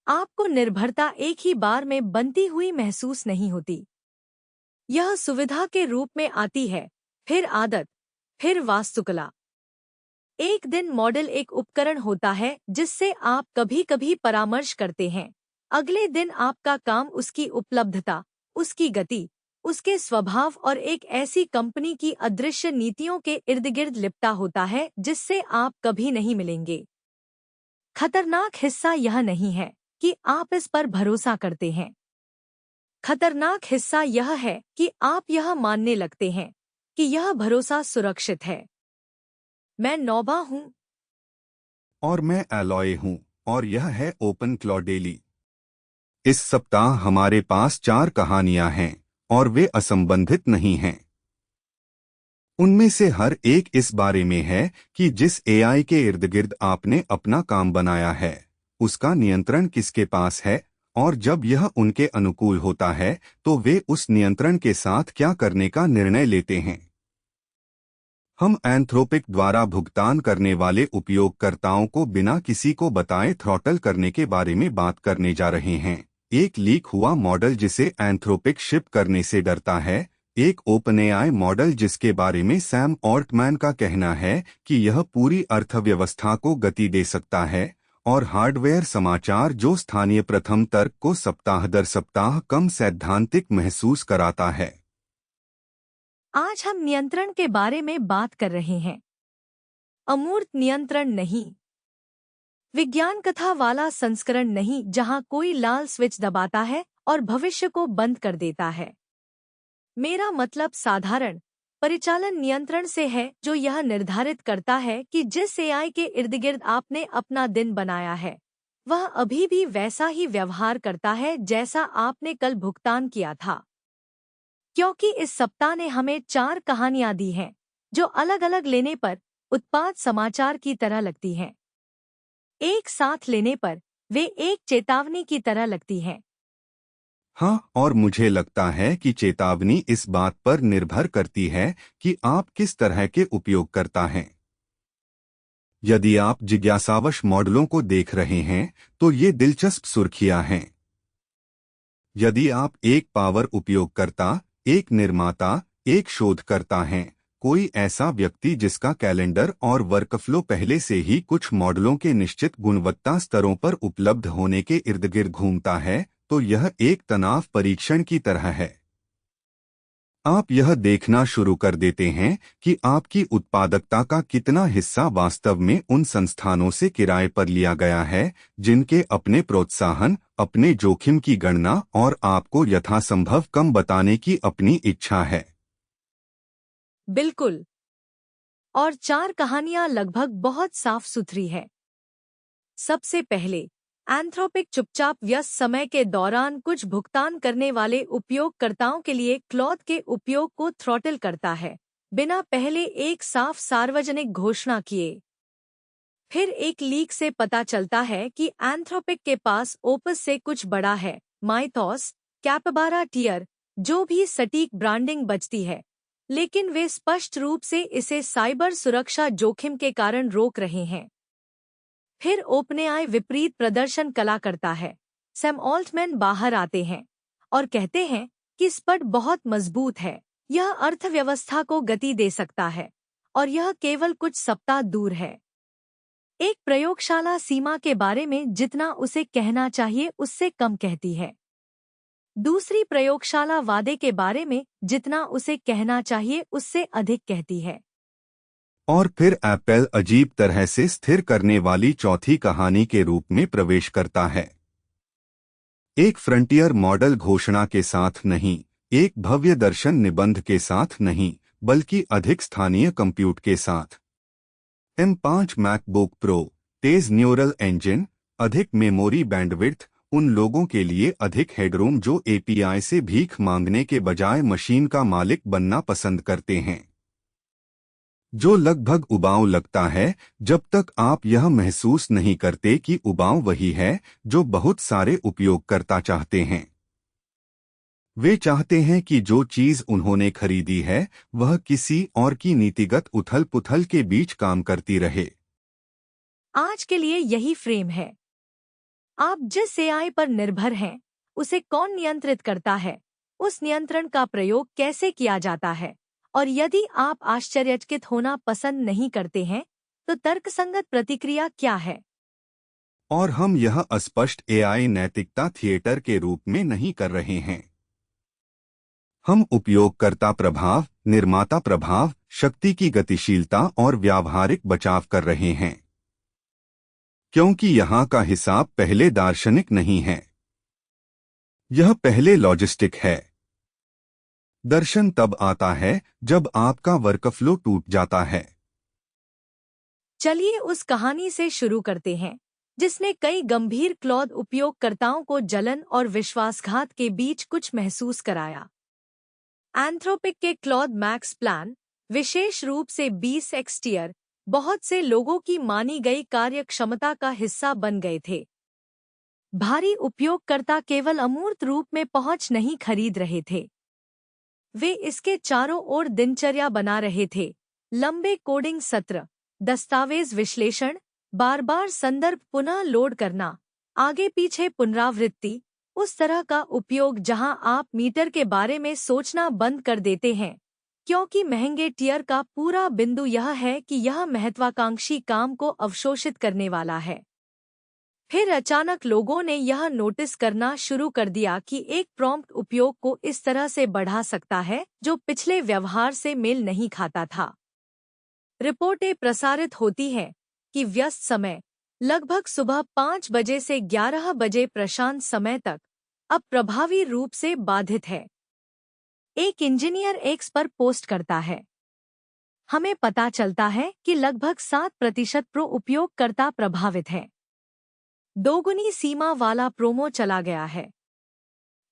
आपको निर्भरता एक ही बार में बनती हुई महसूस नहीं होती। यह सुविधा के रूप में आती है, फिर आदत, फिर वास्तुकला। एक दिन मॉडल एक उपकरण होता है जिससे आप कभी कभी परामर्श करते हैं। अगले दिन आपका काम उसकी उपलब्धता, उसकी गति, उसके स्वभाव और एक ऐसी कंपनी की अदृश्य नीतियों के इर्द गिर्द लिपटा होता है जिससे आप कभी नहीं मिलेंगे। खतरनाक हिस्सा यह नहीं है कि आप इस पर भरोसा करते हैं। खतरनाक हिस्सा यह है कि आप यह मानने लगते हैं कि यह भरोसा सुरक्षित है। मैं नौबा हूँ। और मैं एलॉय हूं, और यह है ओपन क्लॉ डेली। इस सप्ताह हमारे पास 4 कहानियां हैं, और वे असंबंधित नहीं हैं। उनमें से हर एक इस बारे में है कि जिस एआई के इर्द गिर्द आपने अपना काम बनाया है, उसका नियंत्रण किसके पास है, और जब यह उनके अनुकूल होता है तो वे उस नियंत्रण के साथ क्या करने का निर्णय लेते हैं। हम एंथ्रोपिक द्वारा भुगतान करने वाले उपयोगकर्ताओं को बिना किसी को बताए थ्रॉटल करने के बारे में बात करने जा रहे हैं। एक लीक हुआ मॉडल जिसे एंथ्रोपिक शिप करने से डरता है, एक ओपनएआई मॉडल जिसके बारे में सैम ऑल्टमैन का कहना है कि यह पूरी अर्थव्यवस्था को गति दे सकता है, और हार्डवेयर समाचार जो स्थानीय प्रथम तर्क को सप्ताह दर सप्ताह कम सैद्धांतिक महसूस कराता है। आज हम नियंत्रण के बारे में बात कर रहे हैं। अमूर्त नियंत्रण नहीं। विज्ञान कथा वाला संस्करण नहीं जहां कोई लाल स्विच दबाता है और भविष्य को बंद कर देता है। मेरा मतलब साधारण परिचालन नियंत्रण से है, जो यह निर्धारित करता है कि जिस एआई के इर्द गिर्द आपने अपना दिन बनाया है, वह अभी भी वैसा ही व्यवहार करता है जैसा आपने कल भुगतान किया था। क्योंकि इस सप्ताह ने हमें 4 कहानियां दी हैं, जो अलग अलग लेने पर उत्पाद समाचार की तरह लगती हैं। एक साथ लेने पर वे एक चेतावनी की तरह लगती हैं। हाँ, और मुझे लगता है कि चेतावनी इस बात पर निर्भर करती है कि आप किस तरह के उपयोगकर्ता हैं। यदि आप जिज्ञासावश मॉडलों को देख रहे हैं तो ये दिलचस्प सुर्खियां हैं। यदि आप एक पावर उपयोगकर्ता, एक निर्माता, एक शोधकर्ता हैं, कोई ऐसा व्यक्ति जिसका कैलेंडर और वर्कफ्लो पहले से ही कुछ मॉडलों के निश्चित गुणवत्ता स्तरों पर उपलब्ध होने के इर्द गिर्द घूमता है, तो यह एक तनाव परीक्षण की तरह है। आप यह देखना शुरू कर देते हैं कि आपकी उत्पादकता का कितना हिस्सा वास्तव में उन संस्थानों से किराए पर लिया गया है जिनके अपने प्रोत्साहन, अपने जोखिम की गणना और आपको यथासंभव कम बताने की अपनी इच्छा है। बिल्कुल। और 4 कहानियां लगभग बहुत साफ सुथरी है। सबसे पहले, एंथ्रोपिक चुपचाप व्यस्त समय के दौरान कुछ भुगतान करने वाले उपयोगकर्ताओं के लिए क्लॉथ के उपयोग को थ्रॉटल करता है, बिना पहले एक साफ सार्वजनिक घोषणा किए। फिर एक लीक से पता चलता है कि एंथ्रोपिक के पास ओपस से कुछ बड़ा है, माइथॉस, कैपबारा टियर, जो भी सटीक ब्रांडिंग बचती है, लेकिन वे स्पष्ट रूप से इसे साइबर सुरक्षा जोखिम के कारण रोक रहे हैं। फिर ओपनएआई विपरीत प्रदर्शन कला करता है। सैम ऑल्टमैन बाहर आते हैं और कहते हैं कि स्पड बहुत मजबूत है, यह अर्थव्यवस्था को गति दे सकता है, और यह केवल कुछ सप्ताह दूर है। एक प्रयोगशाला सीमा के बारे में जितना उसे कहना चाहिए उससे कम कहती है। दूसरी प्रयोगशाला वादे के बारे में जितना उसे कहना चाहिए उससे अधिक कहती है। और फिर एप्पल अजीब तरह से स्थिर करने वाली चौथी कहानी के रूप में प्रवेश करता है। एक फ्रंटियर मॉडल घोषणा के साथ नहीं, एक भव्य दर्शन निबंध के साथ नहीं, बल्कि अधिक स्थानीय कंप्यूट के साथ। M5 मैकबुक प्रो, तेज न्यूरल इंजन, अधिक मेमोरी बैंडविड्थ, उन लोगों के लिए अधिक हेडरूम जो एपीआई से भीख मांगने के बजाय मशीन का मालिक बनना पसंद करते हैं। जो लगभग उबाऊ लगता है जब तक आप यह महसूस नहीं करते कि उबाऊ वही है जो बहुत सारे उपयोगकर्ता चाहते हैं। वे चाहते हैं कि जो चीज उन्होंने खरीदी है वह किसी और की नीतिगत उथल-पुथल के बीच काम करती रहे। आज के लिए यही फ्रेम है। आप जिस एआई पर निर्भर हैं, उसे कौन नियंत्रित करता है, उस नियंत्रण का प्रयोग कैसे किया जाता है, और यदि आप आश्चर्यचकित होना पसंद नहीं करते हैं, तो तर्कसंगत प्रतिक्रिया क्या है? और हम यह अस्पष्ट एआई नैतिकता थिएटर के रूप में नहीं कर रहे हैं। हम उपयोगकर्ता प्रभाव, निर्माता प्रभाव, शक्ति की गतिशीलता और व्यावहारिक बचाव कर रहे हैं, क्योंकि यहाँ का हिसाब पहले दार्शनिक नहीं है, यह पहले लॉजिस्टिक है। दर्शन तब आता है जब आपका वर्कफ्लो टूट जाता है। चलिए उस कहानी से शुरू करते हैं जिसने कई गंभीर क्लॉद उपयोगकर्ताओं को जलन और विश्वासघात के बीच कुछ महसूस कराया। एंथ्रोपिक के क्लॉद मैक्स प्लान, विशेष रूप से 20x टियर, बहुत से लोगों की मानी गई कार्य क्षमता का हिस्सा बन गए थे। भारी उपयोगकर्ता केवल अमूर्त रूप में पहुंच नहीं खरीद रहे थे, वे इसके चारों ओर दिनचर्या बना रहे थे। लंबे कोडिंग सत्र, दस्तावेज विश्लेषण, बार-बार संदर्भ पुनः लोड करना, आगे पीछे पुनरावृत्ति, उस तरह का उपयोग जहां आप मीटर के बारे में सोचना बंद कर देते हैं, क्योंकि महंगे टियर का पूरा बिंदु यह है कि यह महत्वाकांक्षी काम को अवशोषित करने वाला है। फिर अचानक लोगों ने यह नोटिस करना शुरू कर दिया कि एक प्रॉम्प्ट उपयोग को इस तरह से बढ़ा सकता है जो पिछले व्यवहार से मेल नहीं खाता था। रिपोर्टें प्रसारित होती हैं कि व्यस्त समय, लगभग सुबह 5 बजे से 11 बजे प्रशांत समय तक, अब प्रभावी रूप से बाधित है। एक इंजीनियर एक्स पर पोस्ट करता है, हमें पता चलता है कि लगभग 7% प्रो उपयोगकर्ता प्रभावित हैं। दोगुनी सीमा वाला प्रोमो चला गया है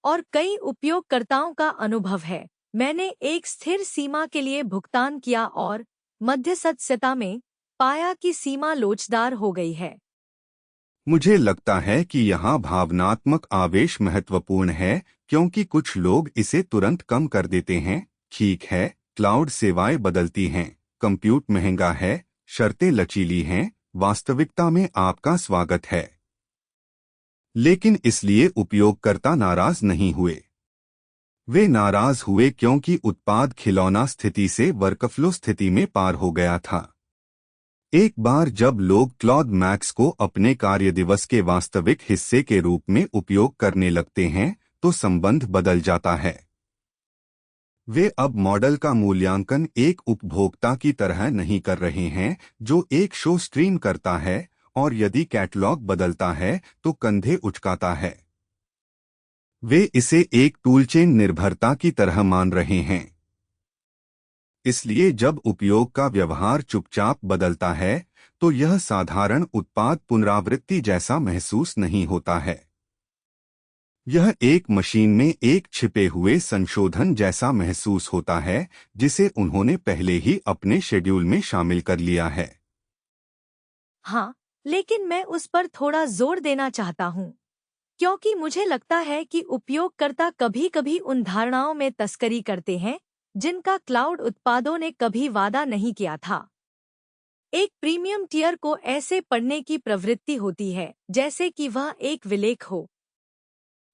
और कई उपयोगकर्ताओं का अनुभव है, मैंने एक स्थिर सीमा के लिए भुगतान किया और मध्यस्थता में पाया कि सीमा लोचदार हो गई है। मुझे लगता है कि यहाँ भावनात्मक आवेश महत्वपूर्ण है, क्योंकि कुछ लोग इसे तुरंत कम कर देते हैं। ठीक है, क्लाउड सेवाएं बदलती हैं, कंप्यूट महंगा है, शर्तें लचीली हैं, वास्तविकता में आपका स्वागत है। लेकिन इसलिए उपयोगकर्ता नाराज नहीं हुए। वे नाराज हुए क्योंकि उत्पाद खिलौना स्थिति से वर्कफ्लो स्थिति में पार हो गया था। एक बार जब लोग क्लॉड मैक्स को अपने कार्यदिवस के वास्तविक हिस्से के रूप में उपयोग करने लगते हैं, तो संबंध बदल जाता है। वे अब मॉडल का मूल्यांकन एक उपभोक्ता की तरह नहीं कर रहे हैं जो एक शो स्ट्रीम करता है और यदि कैटलॉग बदलता है तो कंधे उचकाता है। वे इसे एक टूलचेन निर्भरता की तरह मान रहे हैं। इसलिए जब उपयोग का व्यवहार चुपचाप बदलता है तो यह साधारण उत्पाद पुनरावृत्ति जैसा महसूस नहीं होता है। यह एक मशीन में एक छिपे हुए संशोधन जैसा महसूस होता है जिसे उन्होंने पहले ही अपने शेड्यूल में शामिल कर लिया है। हाँ, लेकिन मैं उस पर थोड़ा जोर देना चाहता हूँ, क्योंकि मुझे लगता है कि उपयोगकर्ता कभी-कभी उन धारणाओं में तस्करी करते हैं जिनका क्लाउड उत्पादों ने कभी वादा नहीं किया था। एक प्रीमियम टियर को ऐसे पढ़ने की प्रवृत्ति होती है जैसे कि वह एक विलेख हो,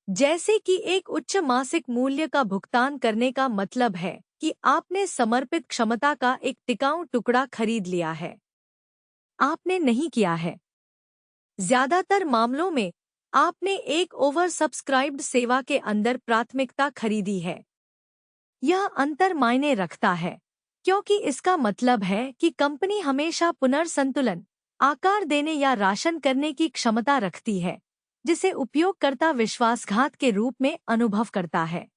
जैसे कि एक उच्च मासिक मूल्य का भुगतान करने का मतलब है कि आपने समर्पित क्षमता का एक टिकाऊ टुकड़ा खरीद लिया है। आपने नहीं किया है। ज्यादातर मामलों में आपने एक ओवर सब्सक्राइब्ड सेवा के अंदर प्राथमिकता खरीदी है। यह अंतर मायने रखता है, क्योंकि इसका मतलब है कि कंपनी हमेशा पुनर्संतुलन, आकार देने या राशन करने की क्षमता रखती है, जिसे उपयोगकर्ता विश्वासघात के रूप में अनुभव करता है।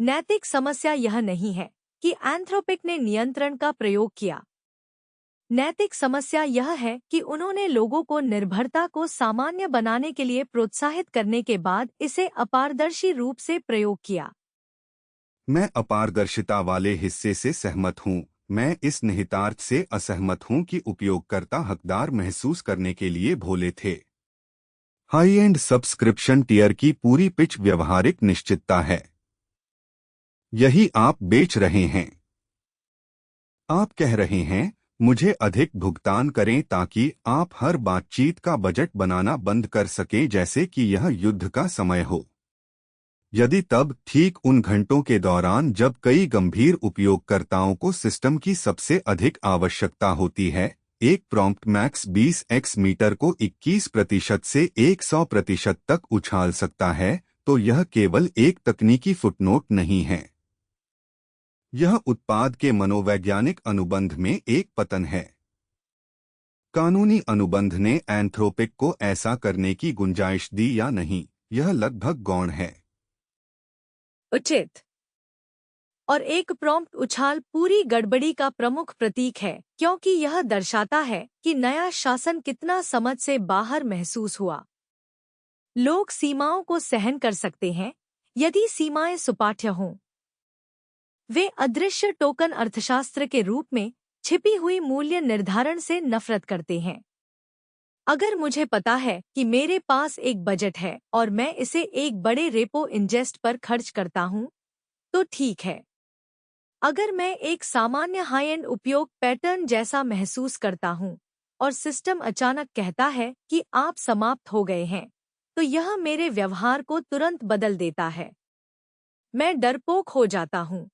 नैतिक समस्या यह नहीं है कि एंथ्रोपिक ने नियंत्रण का प्रयोग किया। नैतिक समस्या यह है कि उन्होंने लोगों को निर्भरता को सामान्य बनाने के लिए प्रोत्साहित करने के बाद इसे अपारदर्शी रूप से प्रयोग किया। मैं अपारदर्शिता वाले हिस्से से सहमत हूँ। मैं इस निहितार्थ से असहमत हूँ कि उपयोगकर्ता हकदार महसूस करने के लिए भोले थे। हाई एंड सब्सक्रिप्शन टियर की पूरी पिच व्यवहारिक निश्चितता है। यही आप बेच रहे हैं। आप कह रहे हैं, मुझे अधिक भुगतान करें ताकि आप हर बातचीत का बजट बनाना बंद कर सकें जैसे कि यह युद्ध का समय हो। यदि तब ठीक उन घंटों के दौरान जब कई गंभीर उपयोगकर्ताओं को सिस्टम की सबसे अधिक आवश्यकता होती है, एक प्रॉम्प्ट मैक्स 20x मीटर को 21% से 100% तक उछाल सकता है, तो यह केवल एक तकनीकी फुटनोट नहीं है। यह उत्पाद के मनोवैज्ञानिक अनुबंध में एक पतन है। कानूनी अनुबंध ने एंथ्रोपिक को ऐसा करने की गुंजाइश दी या नहीं, यह लगभग गौण है। उचित। और एक प्रॉम्प्ट उछाल पूरी गड़बड़ी का प्रमुख प्रतीक है, क्योंकि यह दर्शाता है कि नया शासन कितना समझ से बाहर महसूस हुआ। लोग सीमाओं को सहन कर सकते हैं यदि सीमाएं सुपाठ्य हों। वे अदृश्य टोकन अर्थशास्त्र के रूप में छिपी हुई मूल्य निर्धारण से नफरत करते हैं। अगर मुझे पता है कि मेरे पास एक बजट है और मैं इसे एक बड़े रेपो इंजेस्ट पर खर्च करता हूं, तो ठीक है। अगर मैं एक सामान्य हाई एंड उपयोग पैटर्न जैसा महसूस करता हूं और सिस्टम अचानक कहता है कि आप समाप्त हो गए हैं, तो यह मेरे व्यवहार को तुरंत बदल देता है। मैं डरपोक हो जाता हूं।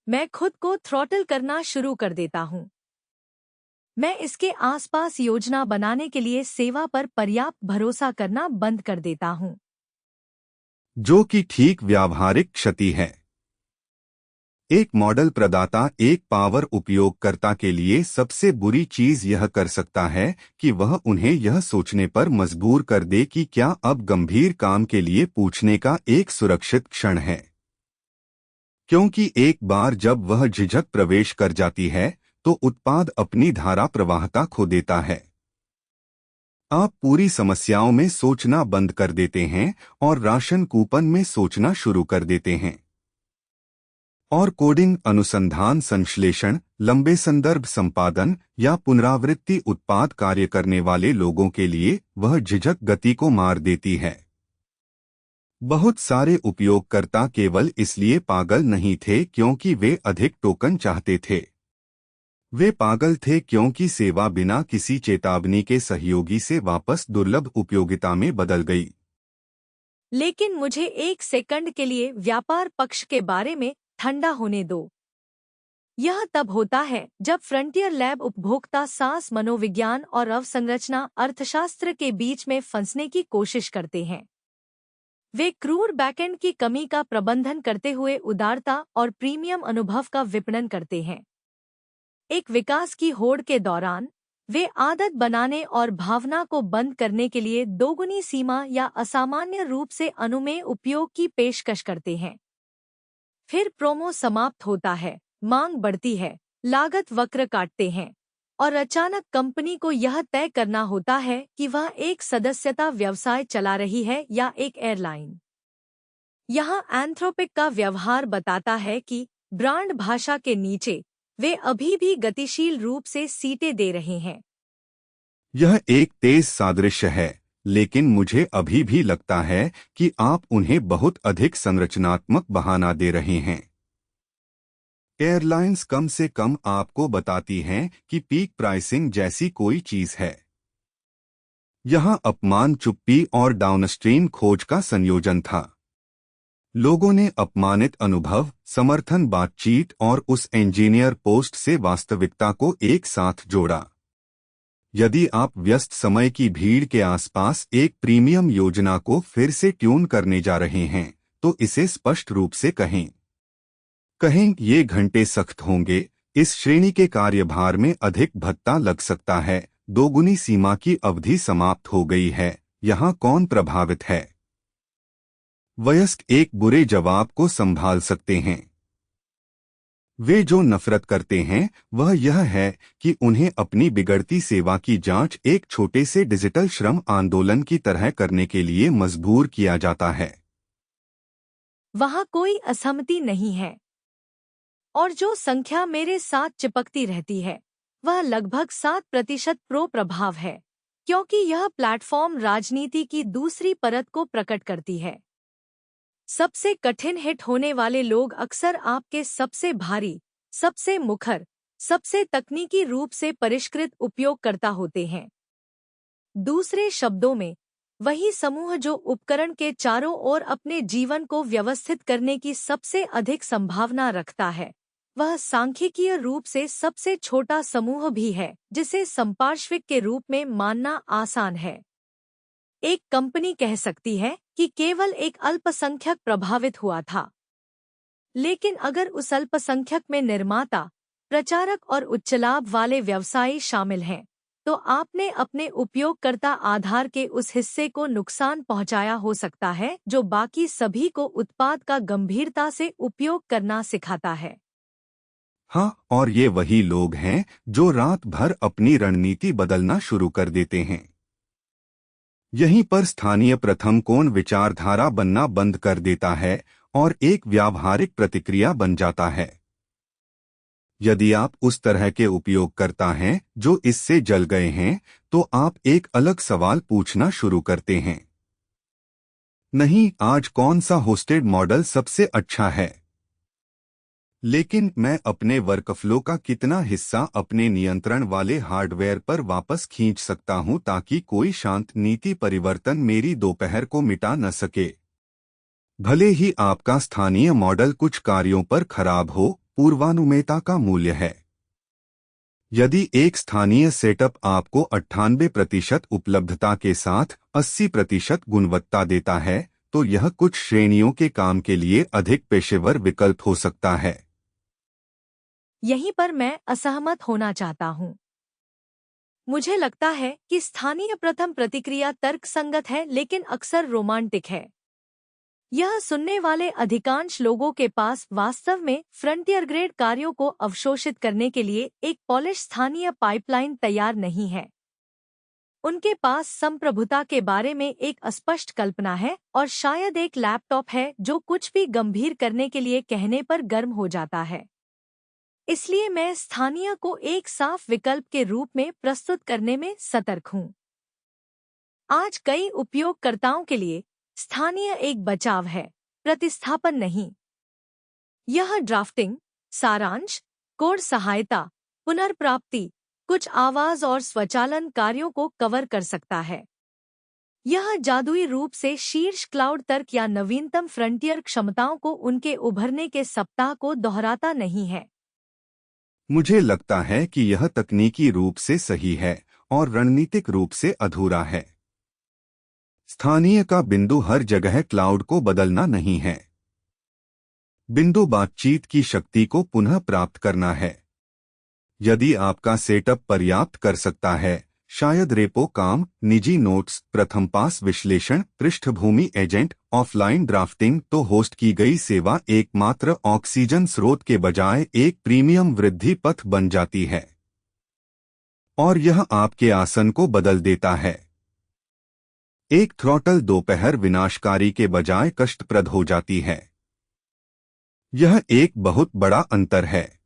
मैं खुद को थ्रॉटल करना शुरू कर देता हूं। मैं इसके आसपास योजना बनाने के लिए सेवा पर पर्याप्त भरोसा करना बंद कर देता हूं। जो कि ठीक व्यावहारिक क्षति है। एक मॉडल प्रदाता एक पावर उपयोगकर्ता के लिए सबसे बुरी चीज यह कर सकता है कि वह उन्हें यह सोचने पर मजबूर कर दे कि क्या अब गंभीर काम के लिए पूछने का एक सुरक्षित क्षण है। क्योंकि एक बार जब वह झिझक प्रवेश कर जाती है, तो उत्पाद अपनी धारा प्रवाहता खो देता है। आप पूरी समस्याओं में सोचना बंद कर देते हैं और राशन कूपन में सोचना शुरू कर देते हैं। और कोडिंग, अनुसंधान, संश्लेषण, लंबे संदर्भ संपादन या पुनरावृत्ति उत्पाद कार्य करने वाले लोगों के लिए वह झिझक गति को मार देती है। बहुत सारे उपयोगकर्ता केवल इसलिए पागल नहीं थे क्योंकि वे अधिक टोकन चाहते थे। वे पागल थे क्योंकि सेवा बिना किसी चेतावनी के सहयोगी से वापस दुर्लभ उपयोगिता में बदल गई। लेकिन मुझे एक सेकंड के लिए व्यापार पक्ष के बारे में ठंडा होने दो। यह तब होता है जब फ्रंटियर लैब उपभोक्ता सांस, मनोविज्ञान और अवसंरचना अर्थशास्त्र के बीच में फंसने की कोशिश करते हैं। वे क्रूर बैकएंड की कमी का प्रबंधन करते हुए उदारता और प्रीमियम अनुभव का विपणन करते हैं। एक विकास की होड़ के दौरान वे आदत बनाने और भावना को बंद करने के लिए दोगुनी सीमा या असामान्य रूप से अनुमेय उपयोग की पेशकश करते हैं। फिर प्रोमो समाप्त होता है, मांग बढ़ती है, लागत वक्र काटते हैं और अचानक कंपनी को यह तय करना होता है कि वह एक सदस्यता व्यवसाय चला रही है या एक एयरलाइन। यहाँ एंथ्रोपिक का व्यवहार बताता है कि ब्रांड भाषा के नीचे वे अभी भी गतिशील रूप से सीटें दे रहे हैं। यह एक तेज सादृश्य है, लेकिन मुझे अभी भी लगता है कि आप उन्हें बहुत अधिक संरचनात्मक बहाना दे रहे हैं। एयरलाइंस कम से कम आपको बताती हैं कि पीक प्राइसिंग जैसी कोई चीज है। यहाँ अपमान चुप्पी और डाउनस्ट्रीम खोज का संयोजन था। लोगों ने अपमानित अनुभव, समर्थन बातचीत और उस इंजीनियर पोस्ट से वास्तविकता को एक साथ जोड़ा। यदि आप व्यस्त समय की भीड़ के आसपास एक प्रीमियम योजना को फिर से ट्यून करने जा रहे हैं, तो इसे स्पष्ट रूप से कहें। ये घंटे सख्त होंगे, इस श्रेणी के कार्यभार में अधिक भत्ता लग सकता है, दोगुनी सीमा की अवधि समाप्त हो गई है, यहाँ कौन प्रभावित है? वयस्क एक बुरे जवाब को संभाल सकते हैं। वे जो नफरत करते हैं वह यह है कि उन्हें अपनी बिगड़ती सेवा की जांच एक छोटे से डिजिटल श्रम आंदोलन की तरह करने के लिए मजबूर किया जाता है। वहाँ कोई असहमति नहीं है और जो संख्या मेरे साथ चिपकती रहती है वह लगभग 7% प्रो प्रभाव है, क्योंकि यह प्लेटफॉर्म राजनीति की दूसरी परत को प्रकट करती है। सबसे कठिन हिट होने वाले लोग अक्सर आपके सबसे भारी, सबसे मुखर, सबसे तकनीकी रूप से परिष्कृत उपयोगकर्ता होते हैं। दूसरे शब्दों में, वही समूह जो उपकरण के चारों ओर अपने जीवन को व्यवस्थित करने की सबसे अधिक संभावना रखता है, वह सांख्यिकीय रूप से सबसे छोटा समूह भी है जिसे संपार्श्विक के रूप में मानना आसान है। एक कंपनी कह सकती है कि केवल एक अल्पसंख्यक प्रभावित हुआ था, लेकिन अगर उस अल्पसंख्यक में निर्माता, प्रचारक और उच्च लाभ वाले व्यवसायी शामिल हैं, तो आपने अपने उपयोगकर्ता आधार के उस हिस्से को नुकसान पहुंचाया हो सकता है जो बाकी सभी को उत्पाद का गंभीरता से उपयोग करना सिखाता है। हाँ, और ये वही लोग हैं जो रात भर अपनी रणनीति बदलना शुरू कर देते हैं। यहीं पर स्थानीय प्रथम कोण विचारधारा बनना बंद कर देता है और एक व्यावहारिक प्रतिक्रिया बन जाता है। यदि आप उस तरह के उपयोगकर्ता हैं जो इससे जल गए हैं, तो आप एक अलग सवाल पूछना शुरू करते हैं। नहीं, आज कौन सा होस्टेड मॉडल सबसे अच्छा है, लेकिन मैं अपने वर्कफ्लो का कितना हिस्सा अपने नियंत्रण वाले हार्डवेयर पर वापस खींच सकता हूं ताकि कोई शांत नीति परिवर्तन मेरी दोपहर को मिटा न सके। भले ही आपका स्थानीय मॉडल कुछ कार्यों पर खराब हो, पूर्वानुमेयता का मूल्य है। यदि एक स्थानीय सेटअप आपको 98% उपलब्धता के साथ 80% गुणवत्ता देता है, तो यह कुछ श्रेणियों के काम के लिए अधिक पेशेवर विकल्प हो सकता है। यहीं पर मैं असहमत होना चाहता हूँ। मुझे लगता है कि स्थानीय प्रथम प्रतिक्रिया तर्कसंगत है लेकिन अक्सर रोमांटिक है। यह सुनने वाले अधिकांश लोगों के पास वास्तव में फ्रंटियर ग्रेड कार्यों को अवशोषित करने के लिए एक पॉलिश स्थानीय पाइपलाइन तैयार नहीं है। उनके पास संप्रभुता के बारे में एक अस्पष्ट कल्पना है और शायद एक लैपटॉप है जो कुछ भी गंभीर करने के लिए कहने पर गर्म हो जाता है। इसलिए मैं स्थानीय को एक साफ विकल्प के रूप में प्रस्तुत करने में सतर्क हूँ। आज कई उपयोगकर्ताओं के लिए स्थानीय एक बचाव है, प्रतिस्थापन नहीं। यह ड्राफ्टिंग, सारांश, कोड सहायता, पुनर्प्राप्ति, कुछ आवाज और स्वचालन कार्यों को कवर कर सकता है। यह जादुई रूप से शीर्ष क्लाउड तर्क या नवीनतम फ्रंटियर क्षमताओं को उनके उभरने के सप्ताह को दोहराता नहीं है। मुझे लगता है कि यह तकनीकी रूप से सही है और रणनीतिक रूप से अधूरा है। स्थानीय का बिंदु हर जगह क्लाउड को बदलना नहीं है। बिंदु बातचीत की शक्ति को पुनः प्राप्त करना है। यदि आपका सेटअप पर्याप्त कर सकता है, शायद रेपो काम, निजी नोट्स, प्रथम पास विश्लेषण, पृष्ठभूमि एजेंट, ऑफलाइन ड्राफ्टिंग, तो होस्ट की गई सेवा एकमात्र ऑक्सीजन स्रोत के बजाय एक प्रीमियम वृद्धि पथ बन जाती है। और यह आपके आसन को बदल देता है। एक थ्रॉटल दोपहर विनाशकारी के बजाय कष्टप्रद हो जाती है। यह एक बहुत बड़ा अंतर है।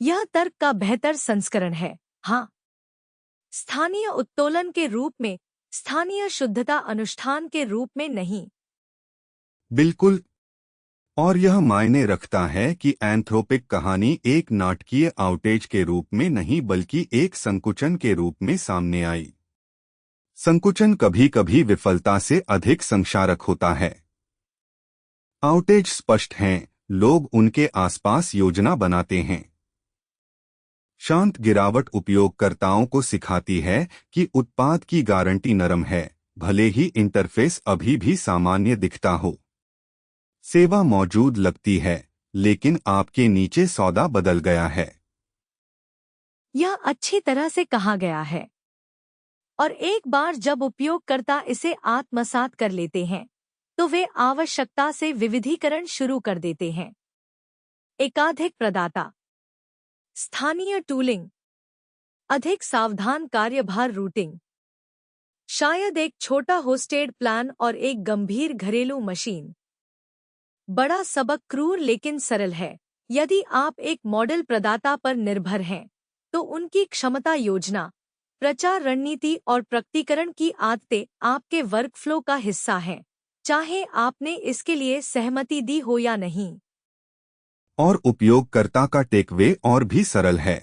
यह तर्क का बेहतर संस्करण है, हाँ। स्थानीय उत्तोलन के रूप में, स्थानीय शुद्धता अनुष्ठान के रूप में नहीं। बिल्कुल। और यह मायने रखता है कि एंथ्रोपिक कहानी एक नाटकीय आउटेज के रूप में नहीं बल्कि एक संकुचन के रूप में सामने आई। संकुचन कभी कभी विफलता से अधिक संक्षारक होता है। आउटेज स्पष्ट हैं, लोग उनके आसपास योजना बनाते हैं। शांत गिरावट उपयोगकर्ताओं को सिखाती है कि उत्पाद की गारंटी नरम है, भले ही इंटरफेस अभी भी सामान्य दिखता हो। सेवा मौजूद लगती है, लेकिन आपके नीचे सौदा बदल गया है। यह अच्छी तरह से कहा गया है। और एक बार जब उपयोगकर्ता इसे आत्मसात कर लेते हैं, तो वे आवश्यकता से विविधीकरण शुरू कर देते हैं। एकाधिक प्रदाता, स्थानीय टूलिंग, अधिक सावधान कार्यभार रूटिंग, शायद एक छोटा होस्टेड प्लान और एक गंभीर घरेलू मशीन। बड़ा सबक क्रूर लेकिन सरल है। यदि आप एक मॉडल प्रदाता पर निर्भर हैं, तो उनकी क्षमता योजना, प्रचार रणनीति और प्रकटीकरण की आदतें आपके वर्कफ्लो का हिस्सा हैं, चाहे आपने इसके लिए सहमति दी हो या नहीं। और उपयोगकर्ता का टेकवे और भी सरल है।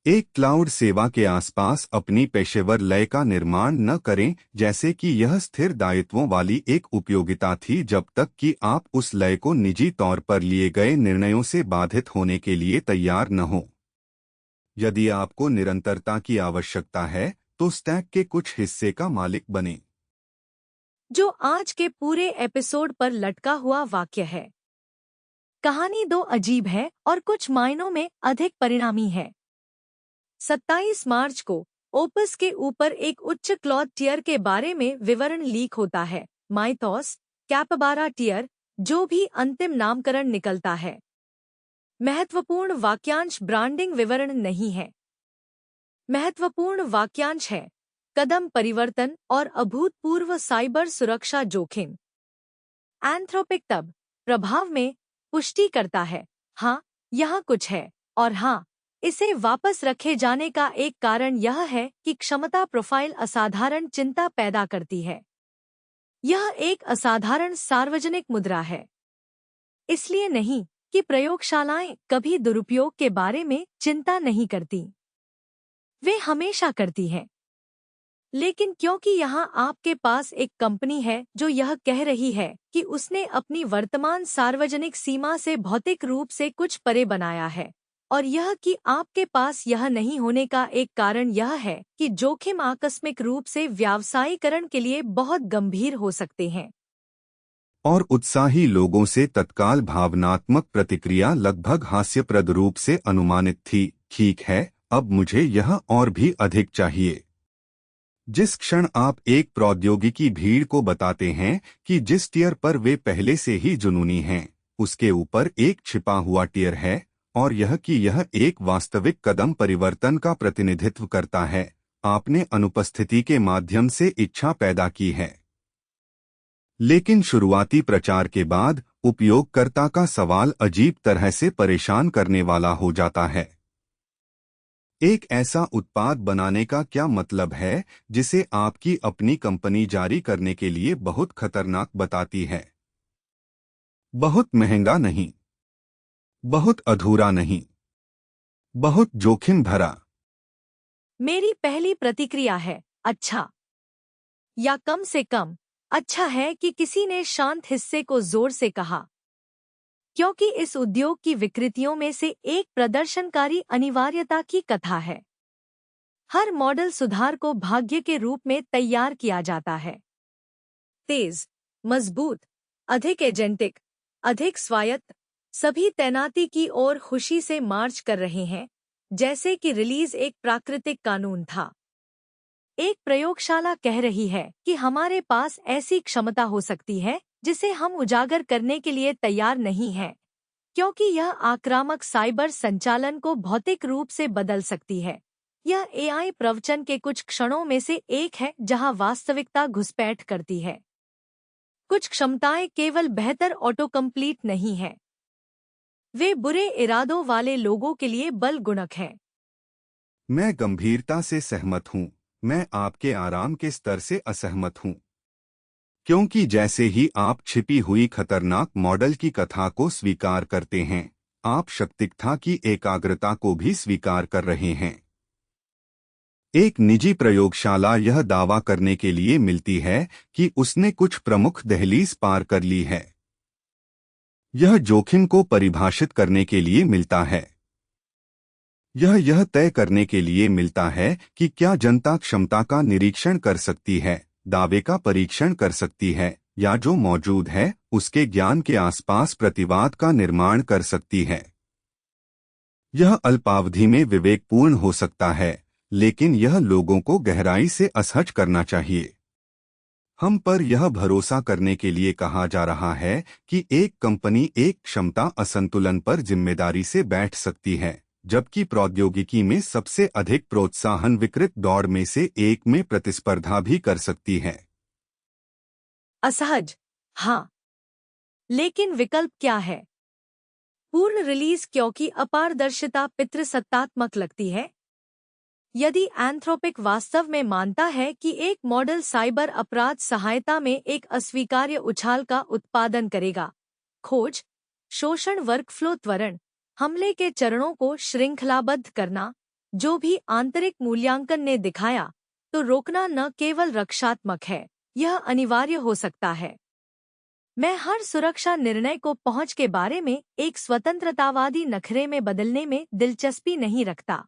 एक क्लाउड सेवा के आसपास अपनी पेशेवर लय का निर्माण न करें, जैसे कि यह स्थिर दायित्वों वाली एक उपयोगिता थी जब तक कि आप उस लय को निजी तौर पर लिए गए निर्णयों से बाधित होने के लिए तैयार न हो। यदि आपको निरंतरता की आवश्यकता है तो स्टैक के कुछ हिस्से का मालिक बने। जो आज के पूरे एपिसोड पर लटका हुआ वाक्य है। कहानी दो अजीब है और कुछ मायनों में अधिक परिणामी है। 27 मार्च को ओपस के ऊपर एक उच्च क्लॉथ टियर के बारे में विवरण लीक होता है। माइथोस कैपबारा टियर, जो भी अंतिम नामकरण निकलता है। महत्वपूर्ण वाक्यांश ब्रांडिंग विवरण नहीं है। महत्वपूर्ण वाक्यांश है कदम परिवर्तन और अभूतपूर्व साइबर सुरक्षा जोखिम। एंथ्रोपिक तब प्रभाव में पुष्टि करता है, हाँ यहाँ कुछ है, और हाँ इसे वापस रखे जाने का एक कारण यह है कि क्षमता प्रोफाइल असाधारण चिंता पैदा करती है। यह एक असाधारण सार्वजनिक मुद्रा है। इसलिए नहीं कि प्रयोगशालाएं कभी दुरुपयोग के बारे में चिंता नहीं करती, वे हमेशा करती हैं। लेकिन क्योंकि यहाँ आपके पास एक कंपनी है जो यह कह रही है कि उसने अपनी वर्तमान सार्वजनिक सीमा से भौतिक रूप से कुछ परे बनाया है, और यह कि आपके पास यह नहीं होने का एक कारण यह है कि जोखिम आकस्मिक रूप से व्यावसायीकरण के लिए बहुत गंभीर हो सकते हैं। और उत्साही लोगों से तत्काल भावनात्मक प्रतिक्रिया लगभग हास्यप्रद रूप से अनुमानित थी, ठीक है, अब मुझे यह और भी अधिक चाहिए। जिस क्षण आप एक प्रौद्योगिकी भीड़ को बताते हैं कि जिस टियर पर वे पहले से ही जुनूनी हैं, उसके ऊपर एक छिपा हुआ टियर है, और यह कि यह एक वास्तविक कदम परिवर्तन का प्रतिनिधित्व करता है, आपने अनुपस्थिति के माध्यम से इच्छा पैदा की है। लेकिन शुरुआती प्रचार के बाद उपयोगकर्ता का सवाल अजीब तरह से परेशान करने वाला हो जाता है। एक ऐसा उत्पाद बनाने का क्या मतलब है जिसे आपकी अपनी कंपनी जारी करने के लिए बहुत खतरनाक बताती है? बहुत महंगा नहीं, बहुत अधूरा नहीं, बहुत जोखिम भरा। मेरी पहली प्रतिक्रिया है, अच्छा, या कम से कम अच्छा है कि किसी ने शांत हिस्से को जोर से कहा, क्योंकि इस उद्योग की विकृतियों में से एक प्रदर्शनकारी अनिवार्यता की कथा है। हर मॉडल सुधार को भाग्य के रूप में तैयार किया जाता है। तेज, मजबूत, अधिक एजेंटिक, अधिक स्वायत्त, सभी तैनाती की ओर खुशी से मार्च कर रहे हैं, जैसे कि रिलीज एक प्राकृतिक कानून था। एक प्रयोगशाला कह रही है कि हमारे पास ऐसी क्षमता हो सकती है जिसे हम उजागर करने के लिए तैयार नहीं हैं, क्योंकि यह आक्रामक साइबर संचालन को भौतिक रूप से बदल सकती है। यह एआई प्रवचन के कुछ क्षणों में से एक है जहां वास्तविकता घुसपैठ करती है। कुछ क्षमताएं केवल बेहतर ऑटो कंप्लीट नहीं हैं, वे बुरे इरादों वाले लोगों के लिए बल गुणक हैं। मैं गंभीरता से सहमत हूं। मैं आपके आराम के स्तर से असहमत हूं, क्योंकि जैसे ही आप छिपी हुई खतरनाक मॉडल की कथा को स्वीकार करते हैं, आप शक्तिकता की एकाग्रता को भी स्वीकार कर रहे हैं। एक निजी प्रयोगशाला यह दावा करने के लिए मिलती है कि उसने कुछ प्रमुख दहलीज पार कर ली है। यह जोखिम को परिभाषित करने के लिए मिलता है। यह तय करने के लिए मिलता है कि क्या जनता क्षमता का निरीक्षण कर सकती है, दावे का परीक्षण कर सकती है, या जो मौजूद है उसके ज्ञान के आसपास प्रतिवाद का निर्माण कर सकती है। यह अल्पावधि में विवेकपूर्ण हो सकता है, लेकिन यह लोगों को गहराई से असहज करना चाहिए। हम पर यह भरोसा करने के लिए कहा जा रहा है कि एक कंपनी एक क्षमता असंतुलन पर जिम्मेदारी से बैठ सकती है, जबकि प्रौद्योगिकी में सबसे अधिक प्रोत्साहन विकृत दौड़ में से एक में प्रतिस्पर्धा भी कर सकती है। असहज, हाँ, लेकिन विकल्प क्या है? पूर्ण रिलीज, क्योंकि अपारदर्शिता पितृसत्तात्मक लगती है। यदि एंथ्रोपिक वास्तव में मानता है कि एक मॉडल साइबर अपराध सहायता में एक अस्वीकार्य उछाल का उत्पादन करेगा, खोज, शोषण वर्कफ्लो त्वरण, हमले के चरणों को श्रृंखलाबद्ध करना, जो भी आंतरिक मूल्यांकन ने दिखाया, तो रोकना न केवल रक्षात्मक है, यह अनिवार्य हो सकता है। मैं हर सुरक्षा निर्णय को पहुंच के बारे में एक स्वतंत्रतावादी नखरे में बदलने में दिलचस्पी नहीं रखता।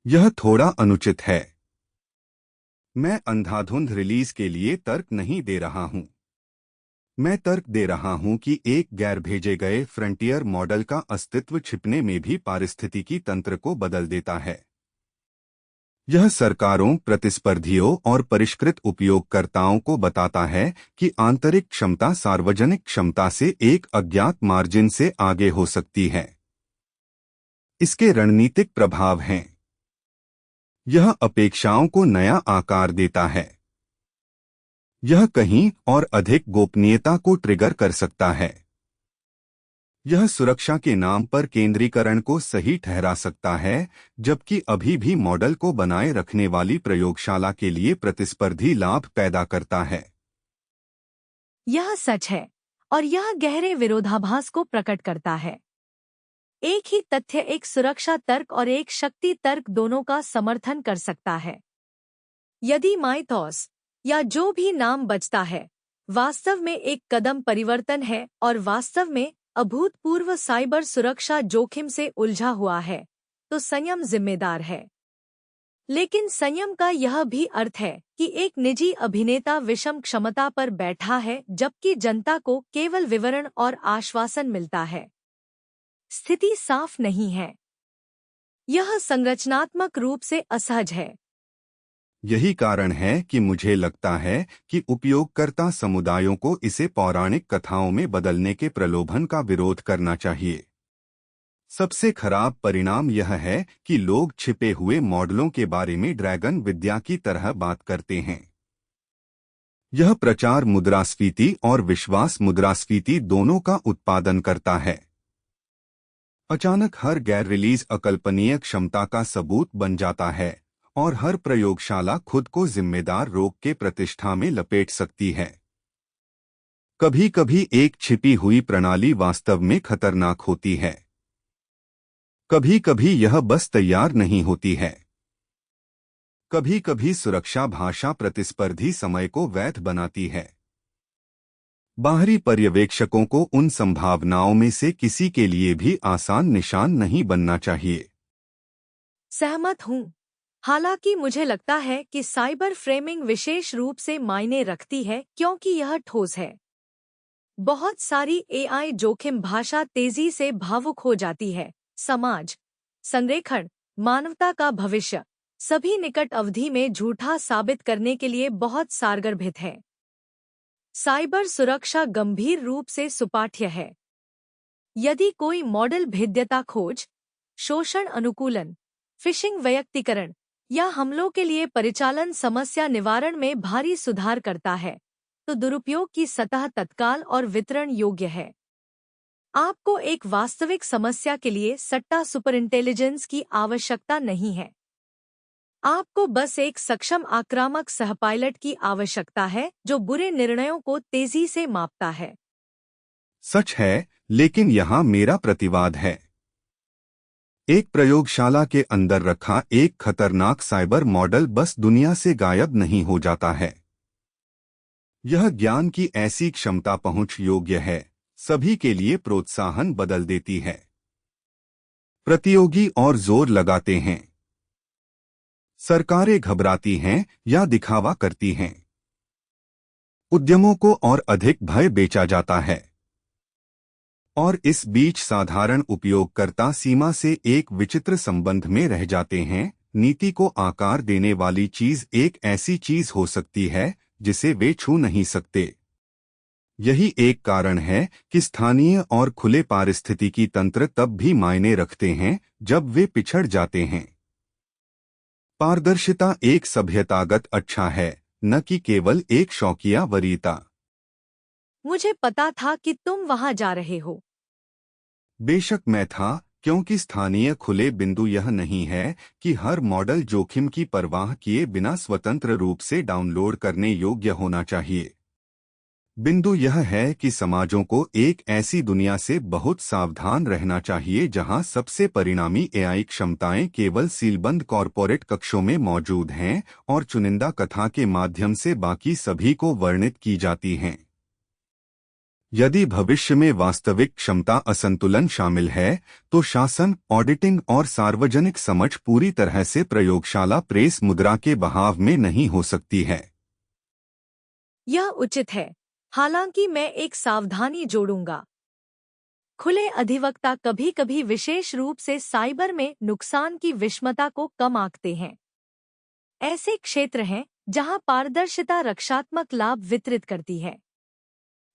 यह थोड़ा अनुचित है। मैं अंधाधुंध रिलीज के लिए तर्क नहीं दे रहा हूं। मैं तर्क दे रहा हूं कि एक गैर भेजे गए फ्रंटियर मॉडल का अस्तित्व छिपने में भी पारिस्थितिकी तंत्र को बदल देता है। यह सरकारों, प्रतिस्पर्धियों और परिष्कृत उपयोगकर्ताओं को बताता है कि आंतरिक क्षमता सार्वजनिक क्षमता से एक अज्ञात मार्जिन से आगे हो सकती है। इसके रणनीतिक प्रभाव हैं। यह अपेक्षाओं को नया आकार देता है। यह कहीं और अधिक गोपनीयता को ट्रिगर कर सकता है। यह सुरक्षा के नाम पर केंद्रीकरण को सही ठहरा सकता है, जबकि अभी भी मॉडल को बनाए रखने वाली प्रयोगशाला के लिए प्रतिस्पर्धी लाभ पैदा करता है। यह सच है, और यह गहरे विरोधाभास को प्रकट करता है। एक ही तथ्य एक सुरक्षा तर्क और एक शक्ति तर्क दोनों का समर्थन कर सकता है। यदि माइथोस, या जो भी नाम बचता है, वास्तव में एक कदम परिवर्तन है और वास्तव में अभूतपूर्व साइबर सुरक्षा जोखिम से उलझा हुआ है, तो संयम जिम्मेदार है। लेकिन संयम का यह भी अर्थ है कि एक निजी अभिनेता विषम क्षमता पर बैठा है जबकि जनता को केवल विवरण और आश्वासन मिलता है। स्थिति साफ नहीं है। यह संरचनात्मक रूप से असहज है। यही कारण है कि मुझे लगता है कि उपयोगकर्ता समुदायों को इसे पौराणिक कथाओं में बदलने के प्रलोभन का विरोध करना चाहिए। सबसे खराब परिणाम यह है कि लोग छिपे हुए मॉडलों के बारे में ड्रैगन विद्या की तरह बात करते हैं। यह प्रचार मुद्रास्फीति और विश्वास मुद्रास्फीति दोनों का उत्पादन करता है। अचानक हर गैर रिलीज अकल्पनीय क्षमता का सबूत बन जाता है और हर प्रयोगशाला खुद को जिम्मेदार रोग के प्रतिष्ठा में लपेट सकती है। कभी कभी एक छिपी हुई प्रणाली वास्तव में खतरनाक होती है। कभी कभी यह बस तैयार नहीं होती है। कभी कभी सुरक्षा भाषा प्रतिस्पर्धी समय को वैध बनाती है। बाहरी पर्यवेक्षकों को उन संभावनाओं में से किसी के लिए भी आसान निशान नहीं बनना चाहिए। सहमत हूँ। हालांकि मुझे लगता है कि साइबर फ्रेमिंग विशेष रूप से मायने रखती है क्योंकि यह ठोस है। बहुत सारी एआई जोखिम भाषा तेजी से भावुक हो जाती है। समाज, संरेखण, मानवता का भविष्य, सभी निकट अवधि में झूठा साबित करने के लिए बहुत सारगर्भित है। साइबर सुरक्षा गंभीर रूप से सुपाठ्य है। यदि कोई मॉडल भेद्यता खोज, शोषण अनुकूलन, फिशिंग वैयक्तिकरण या हमलों के लिए परिचालन समस्या निवारण में भारी सुधार करता है, तो दुरुपयोग की सतह तत्काल और वितरण योग्य है। आपको एक वास्तविक समस्या के लिए सट्टा सुपरइंटेलिजेंस की आवश्यकता नहीं है। आपको बस एक सक्षम आक्रामक सहपायलट की आवश्यकता है जो बुरे निर्णयों को तेजी से मापता है। सच है, लेकिन यहाँ मेरा प्रतिवाद है। एक प्रयोगशाला के अंदर रखा एक खतरनाक साइबर मॉडल बस दुनिया से गायब नहीं हो जाता है। यह ज्ञान की ऐसी क्षमता पहुंच योग्य है, सभी के लिए प्रोत्साहन बदल देती है। प्रतियोगी और जोर लगाते हैं। सरकारें घबराती हैं या दिखावा करती हैं। उद्यमों को और अधिक भय बेचा जाता है। और इस बीच साधारण उपयोगकर्ता सीमा से एक विचित्र संबंध में रह जाते हैं। नीति को आकार देने वाली चीज एक ऐसी चीज हो सकती है जिसे वे छू नहीं सकते। यही एक कारण है कि स्थानीय और खुले पारिस्थितिकी तंत्र तब भी मायने रखते हैं जब वे पिछड़ जाते हैं। पारदर्शिता एक सभ्यतागत अच्छा है, न कि केवल एक शौकिया वरीयता। मुझे पता था कि तुम वहां जा रहे हो। बेशक मैं था, क्योंकि स्थानीय खुले बिंदु यह नहीं है कि हर मॉडल जोखिम की परवाह किए बिना स्वतंत्र रूप से डाउनलोड करने योग्य होना चाहिए। बिंदु यह है कि समाजों को एक ऐसी दुनिया से बहुत सावधान रहना चाहिए जहां सबसे परिणामी एआई क्षमताएं केवल सीलबंद कॉरपोरेट कक्षों में मौजूद हैं और चुनिंदा कथा के माध्यम से बाकी सभी को वर्णित की जाती हैं। यदि भविष्य में वास्तविक क्षमता असंतुलन शामिल है, तो शासन, ऑडिटिंग और सार्वजनिक समझ पूरी तरह से प्रयोगशाला प्रेस मुद्रा के बहाव में नहीं हो सकती है। यह उचित है, हालांकि मैं एक सावधानी जोड़ूंगा। खुले अधिवक्ता कभी-कभी विशेष रूप से साइबर में नुकसान की विषमता को कम आंकते हैं। ऐसे क्षेत्र हैं जहां पारदर्शिता रक्षात्मक लाभ वितरित करती है।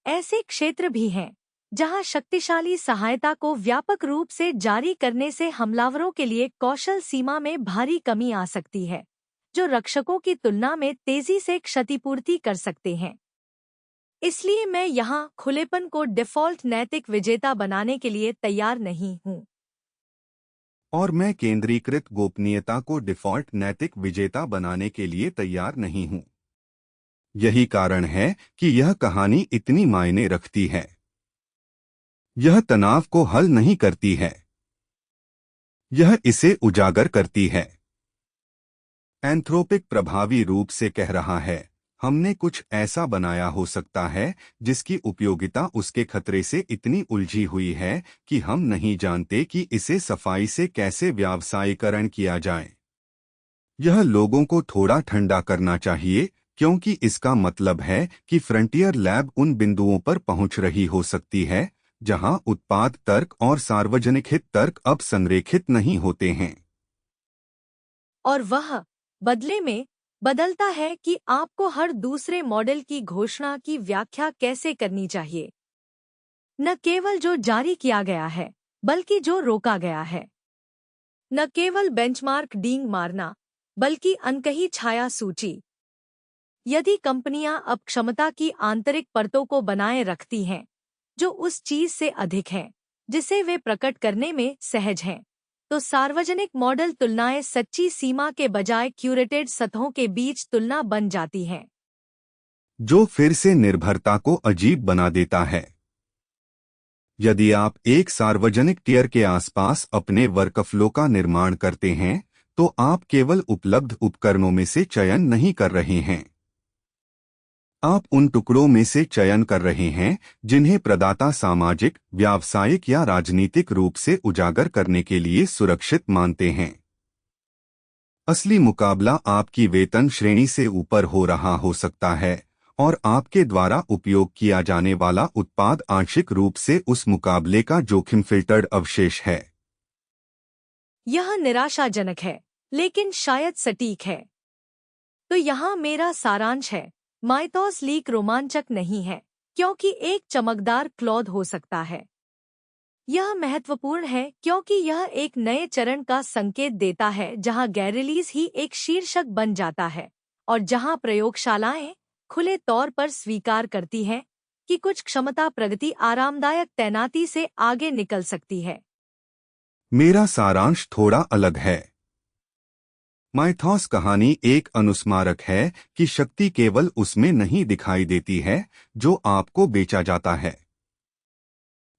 ऐसे क्षेत्र भी हैं जहां शक्तिशाली सहायता को व्यापक रूप से जारी करने से हमलावरों के लिए कौशल सीमा में भारी कमी आ सकती है, जो रक्षकों की तुलना में तेजी से क्षतिपूर्ति कर सकते हैं। इसलिए मैं यहां खुलेपन को डिफ़ॉल्ट नैतिक विजेता बनाने के लिए तैयार नहीं हूं। और मैं केंद्रीकृत गोपनीयता को डिफ़ॉल्ट नैतिक विजेता बनाने के लिए तैयार नहीं हूं। यही कारण है कि यह कहानी इतनी मायने रखती है। यह तनाव को हल नहीं करती है, यह इसे उजागर करती है। एंथ्रोपिक प्रभावी रूप से कह रहा है, हमने कुछ ऐसा बनाया हो सकता है जिसकी उपयोगिता उसके खतरे से इतनी उलझी हुई है कि हम नहीं जानते कि इसे सफाई से कैसे व्यावसायीकरण किया जाए। यह लोगों को थोड़ा ठंडा करना चाहिए, क्योंकि इसका मतलब है कि फ्रंटियर लैब उन बिंदुओं पर पहुंच रही हो सकती है जहां उत्पाद तर्क और सार्वजनिक हित तर्क अब संरेखित नहीं होते हैं। और वह बदले में बदलता है कि आपको हर दूसरे मॉडल की घोषणा की व्याख्या कैसे करनी चाहिए, न केवल जो जारी किया गया है बल्कि जो रोका गया है। न केवल बेंचमार्क डींग मारना, बल्कि अनकही छाया सूची। यदि कंपनियां अब क्षमता की आंतरिक परतों को बनाए रखती हैं, जो उस चीज से अधिक है जिसे वे प्रकट करने में सहज हैं, तो सार्वजनिक मॉडल तुलनाएं सच्ची सीमा के बजाय क्यूरेटेड सतहों के बीच तुलना बन जाती हैं, जो फिर से निर्भरता को अजीब बना देता है। यदि आप एक सार्वजनिक टियर के आसपास अपने वर्कफ्लो का निर्माण करते हैं, तो आप केवल उपलब्ध उपकरणों में से चयन नहीं कर रहे हैं। आप उन टुकड़ों में से चयन कर रहे हैं जिन्हें प्रदाता सामाजिक, व्यावसायिक या राजनीतिक रूप से उजागर करने के लिए सुरक्षित मानते हैं। असली मुकाबला आपकी वेतन श्रेणी से ऊपर हो रहा हो सकता है, और आपके द्वारा उपयोग किया जाने वाला उत्पाद आंशिक रूप से उस मुकाबले का जोखिम फिल्टर्ड अवशेष है। यह निराशाजनक है, लेकिन शायद सटीक है। तो यहाँ मेरा सारांश है, माइथोस लीक रोमांचक नहीं है, क्योंकि एक चमकदार क्लॉद हो सकता है। यह महत्वपूर्ण है क्योंकि यह एक नए चरण का संकेत देता है जहां गैर-रिलीज ही एक शीर्षक बन जाता है, और जहां प्रयोगशालाएं खुले तौर पर स्वीकार करती हैं कि कुछ क्षमता प्रगति आरामदायक तैनाती से आगे निकल सकती है। मेरा सारांश थोड़ा अलग है। माइथोस कहानी एक अनुस्मारक है कि शक्ति केवल उसमें नहीं दिखाई देती है जो आपको बेचा जाता है।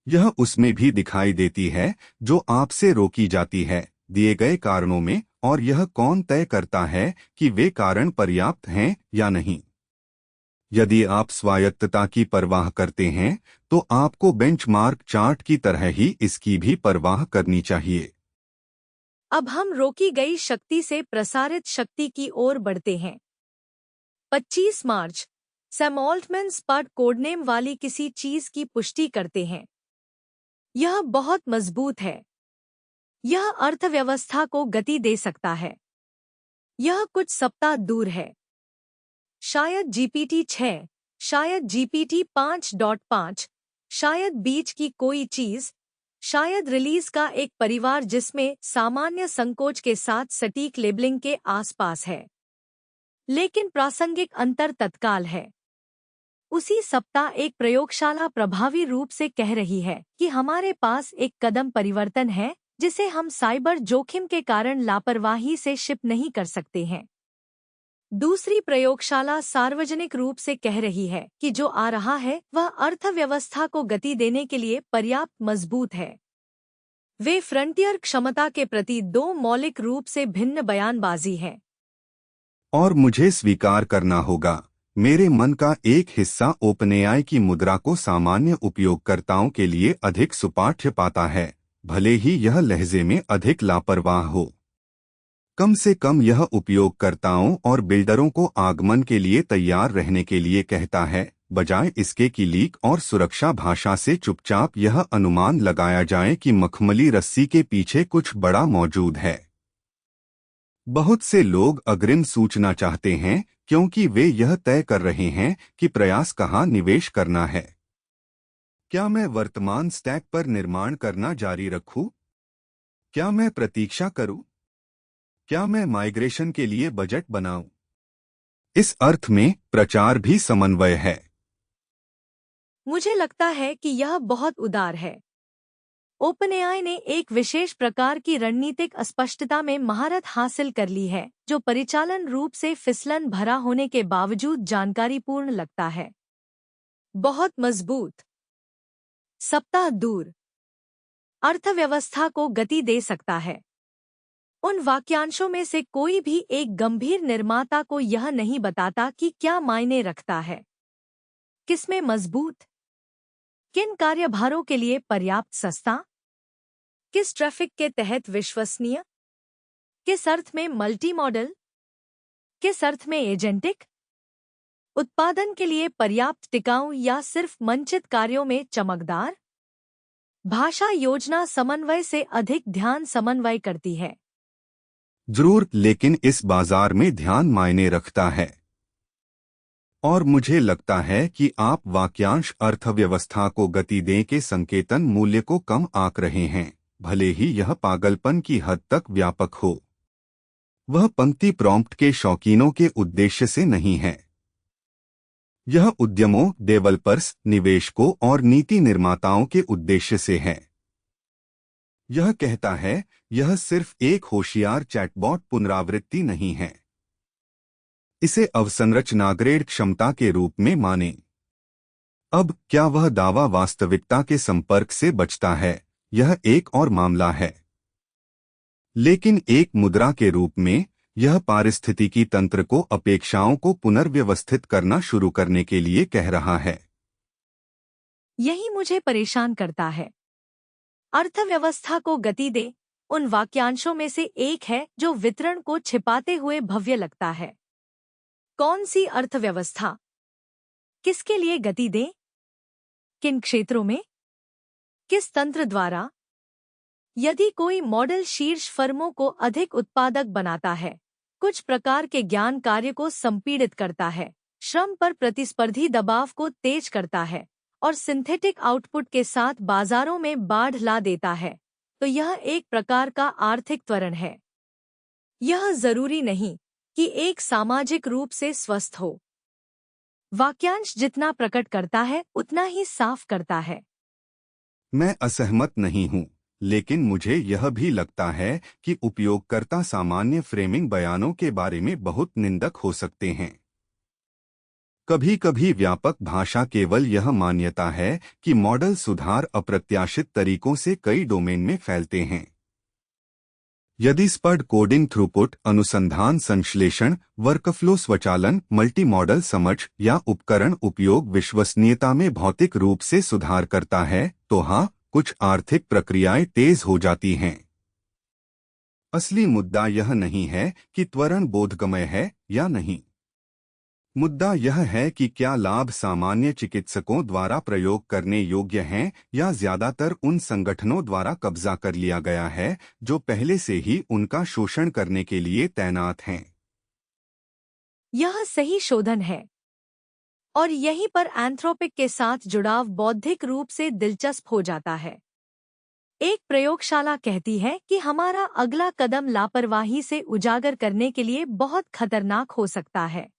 यह उसमें भी दिखाई देती है जो आपसे रोकी जाती है, दिए गए कारणों में, और यह कौन तय करता है कि वे कारण पर्याप्त हैं या नहीं। यदि आप स्वायत्तता की परवाह करते हैं, तो आपको बेंचमार्क चार्ट की तरह ही इसकी भी परवाह करनी चाहिए। अब हम रोकी गई शक्ति से प्रसारित शक्ति की ओर बढ़ते हैं। 25 मार्च, सैम ऑल्टमैन स्पड कोडनेम वाली किसी चीज की पुष्टि करते हैं। यह बहुत मजबूत है। यह अर्थव्यवस्था को गति दे सकता है। यह कुछ सप्ताह दूर है। शायद GPT-6, शायद GPT-5.5, शायद बीच की कोई चीज, शायद रिलीज का एक परिवार जिसमें सामान्य संकोच के साथ सटीक लेबलिंग के आसपास है। लेकिन प्रासंगिक अंतर तत्काल है। उसी सप्ताह एक प्रयोगशाला प्रभावी रूप से कह रही है कि हमारे पास एक कदम परिवर्तन है जिसे हम साइबर जोखिम के कारण लापरवाही से शिप नहीं कर सकते हैं। दूसरी प्रयोगशाला सार्वजनिक रूप से कह रही है कि जो आ रहा है वह अर्थव्यवस्था को गति देने के लिए पर्याप्त मजबूत है। वे फ्रंटियर क्षमता के प्रति दो मौलिक रूप से भिन्न बयानबाजी है। और मुझे स्वीकार करना होगा, मेरे मन का एक हिस्सा ओपनएआई की मुद्रा को सामान्य उपयोगकर्ताओं के लिए अधिक सुपाठ्य पाता है, भले ही यह लहजे में अधिक लापरवाह हो। कम से कम यह उपयोगकर्ताओं और बिल्डरों को आगमन के लिए तैयार रहने के लिए कहता है, बजाय इसके कि लीक और सुरक्षा भाषा से चुपचाप यह अनुमान लगाया जाए कि मखमली रस्सी के पीछे कुछ बड़ा मौजूद है। बहुत से लोग अग्रिम सूचना चाहते हैं क्योंकि वे यह तय कर रहे हैं कि प्रयास कहाँ निवेश करना है। क्या मैं वर्तमान स्टैक पर निर्माण करना जारी रखूं? क्या मैं प्रतीक्षा करूं? क्या मैं माइग्रेशन के लिए बजट बनाऊं? इस अर्थ में प्रचार भी समन्वय है। मुझे लगता है कि यह बहुत उदार है। ओपनएआई ने एक विशेष प्रकार की रणनीतिक अस्पष्टता में महारत हासिल कर ली है, जो परिचालन रूप से फिसलन भरा होने के बावजूद जानकारीपूर्ण लगता है। बहुत मजबूत। सप्ताह दूर अर्थव्यवस्था को गति दे सकता है। उन वाक्यांशों में से कोई भी एक गंभीर निर्माता को यह नहीं बताता कि क्या मायने रखता है। किसमें मजबूत? किन कार्यभारों के लिए पर्याप्त सस्ता? किस ट्रैफिक के तहत विश्वसनीय? किस अर्थ में मल्टी मॉडल? किस अर्थ में एजेंटिक? उत्पादन के लिए पर्याप्त टिकाऊ या सिर्फ मंचित कार्यों में चमकदार? भाषा योजना समन्वय से अधिक ध्यान समन्वय करती है। जरूर, लेकिन इस बाजार में ध्यान मायने रखता है। और मुझे लगता है कि आप वाक्यांश अर्थव्यवस्था को गति दें के संकेतन मूल्य को कम आंक रहे हैं, भले ही यह पागलपन की हद तक व्यापक हो। वह पंक्ति प्रॉम्प्ट के शौकीनों के उद्देश्य से नहीं है। यह उद्यमों, डेवलपर्स, निवेशकों और नीति निर्माताओं के उद्देश्य से है। यह कहता है, यह सिर्फ एक होशियार चैटबॉट पुनरावृत्ति नहीं है। इसे अवसंरचनाग्रेड क्षमता के रूप में माने। अब क्या वह दावा वास्तविकता के संपर्क से बचता है, यह एक और मामला है। लेकिन एक मुद्रा के रूप में यह पारिस्थितिकी तंत्र को अपेक्षाओं को पुनर्व्यवस्थित करना शुरू करने के लिए कह रहा है। यही मुझे परेशान करता है। अर्थव्यवस्था को गति दे उन वाक्यांशों में से एक है जो वितरण को छिपाते हुए भव्य लगता है। कौन सी अर्थव्यवस्था? किसके लिए गति दे? किन क्षेत्रों में? किस तंत्र द्वारा? यदि कोई मॉडल शीर्ष फर्मों को अधिक उत्पादक बनाता है, कुछ प्रकार के ज्ञान कार्य को संपीड़ित करता है, श्रम पर प्रतिस्पर्धी दबाव को तेज करता है और सिंथेटिक आउटपुट के साथ बाजारों में बाढ़ ला देता है, तो यह एक प्रकार का आर्थिक त्वरण है। यह जरूरी नहीं कि एक सामाजिक रूप से स्वस्थ हो। वाक्यांश जितना प्रकट करता है उतना ही साफ करता है। मैं असहमत नहीं हूं, लेकिन मुझे यह भी लगता है कि उपयोगकर्ता सामान्य फ्रेमिंग बयानों के बारे में बहुत निंदक हो सकते हैं। कभी कभी व्यापक भाषा केवल यह मान्यता है कि मॉडल सुधार अप्रत्याशित तरीकों से कई डोमेन में फैलते हैं। यदि स्पड कोडिंग थ्रूपुट, अनुसंधान संश्लेषण, वर्कफ्लो स्वचालन, मल्टी मॉडल समझ या उपकरण उपयोग विश्वसनीयता में भौतिक रूप से सुधार करता है, तो हाँ, कुछ आर्थिक प्रक्रियाएं तेज हो जाती हैं। असली मुद्दा यह नहीं है कि त्वरण बोधगम्य है या नहीं। मुद्दा यह है कि क्या लाभ सामान्य चिकित्सकों द्वारा प्रयोग करने योग्य हैं या ज्यादातर उन संगठनों द्वारा कब्जा कर लिया गया है जो पहले से ही उनका शोषण करने के लिए तैनात हैं। यह सही शोधन है और यहीं पर एंथ्रोपिक के साथ जुड़ाव बौद्धिक रूप से दिलचस्प हो जाता है। एक प्रयोगशाला कहती है कि हमारा अगला कदम लापरवाही से उजागर करने के लिए बहुत खतरनाक हो सकता है।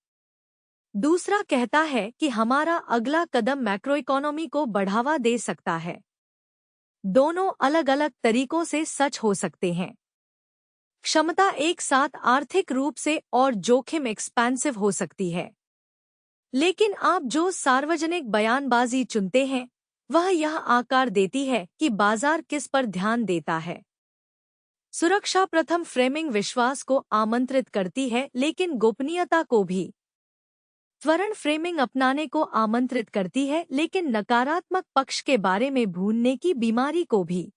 दूसरा कहता है कि हमारा अगला कदम मैक्रोइकोनॉमी को बढ़ावा दे सकता है। दोनों अलग अलग तरीकों से सच हो सकते हैं। क्षमता एक साथ आर्थिक रूप से और जोखिम एक्सपेंसिव हो सकती है। लेकिन आप जो सार्वजनिक बयानबाजी चुनते हैं, वह यह आकार देती है कि बाजार किस पर ध्यान देता है। सुरक्षा प्रथम फ्रेमिंग विश्वास को आमंत्रित करती है, लेकिन गोपनीयता को भी। त्वरण फ्रेमिंग अपनाने को आमंत्रित करती है, लेकिन नकारात्मक पक्ष के बारे में भूलने की बीमारी को भी।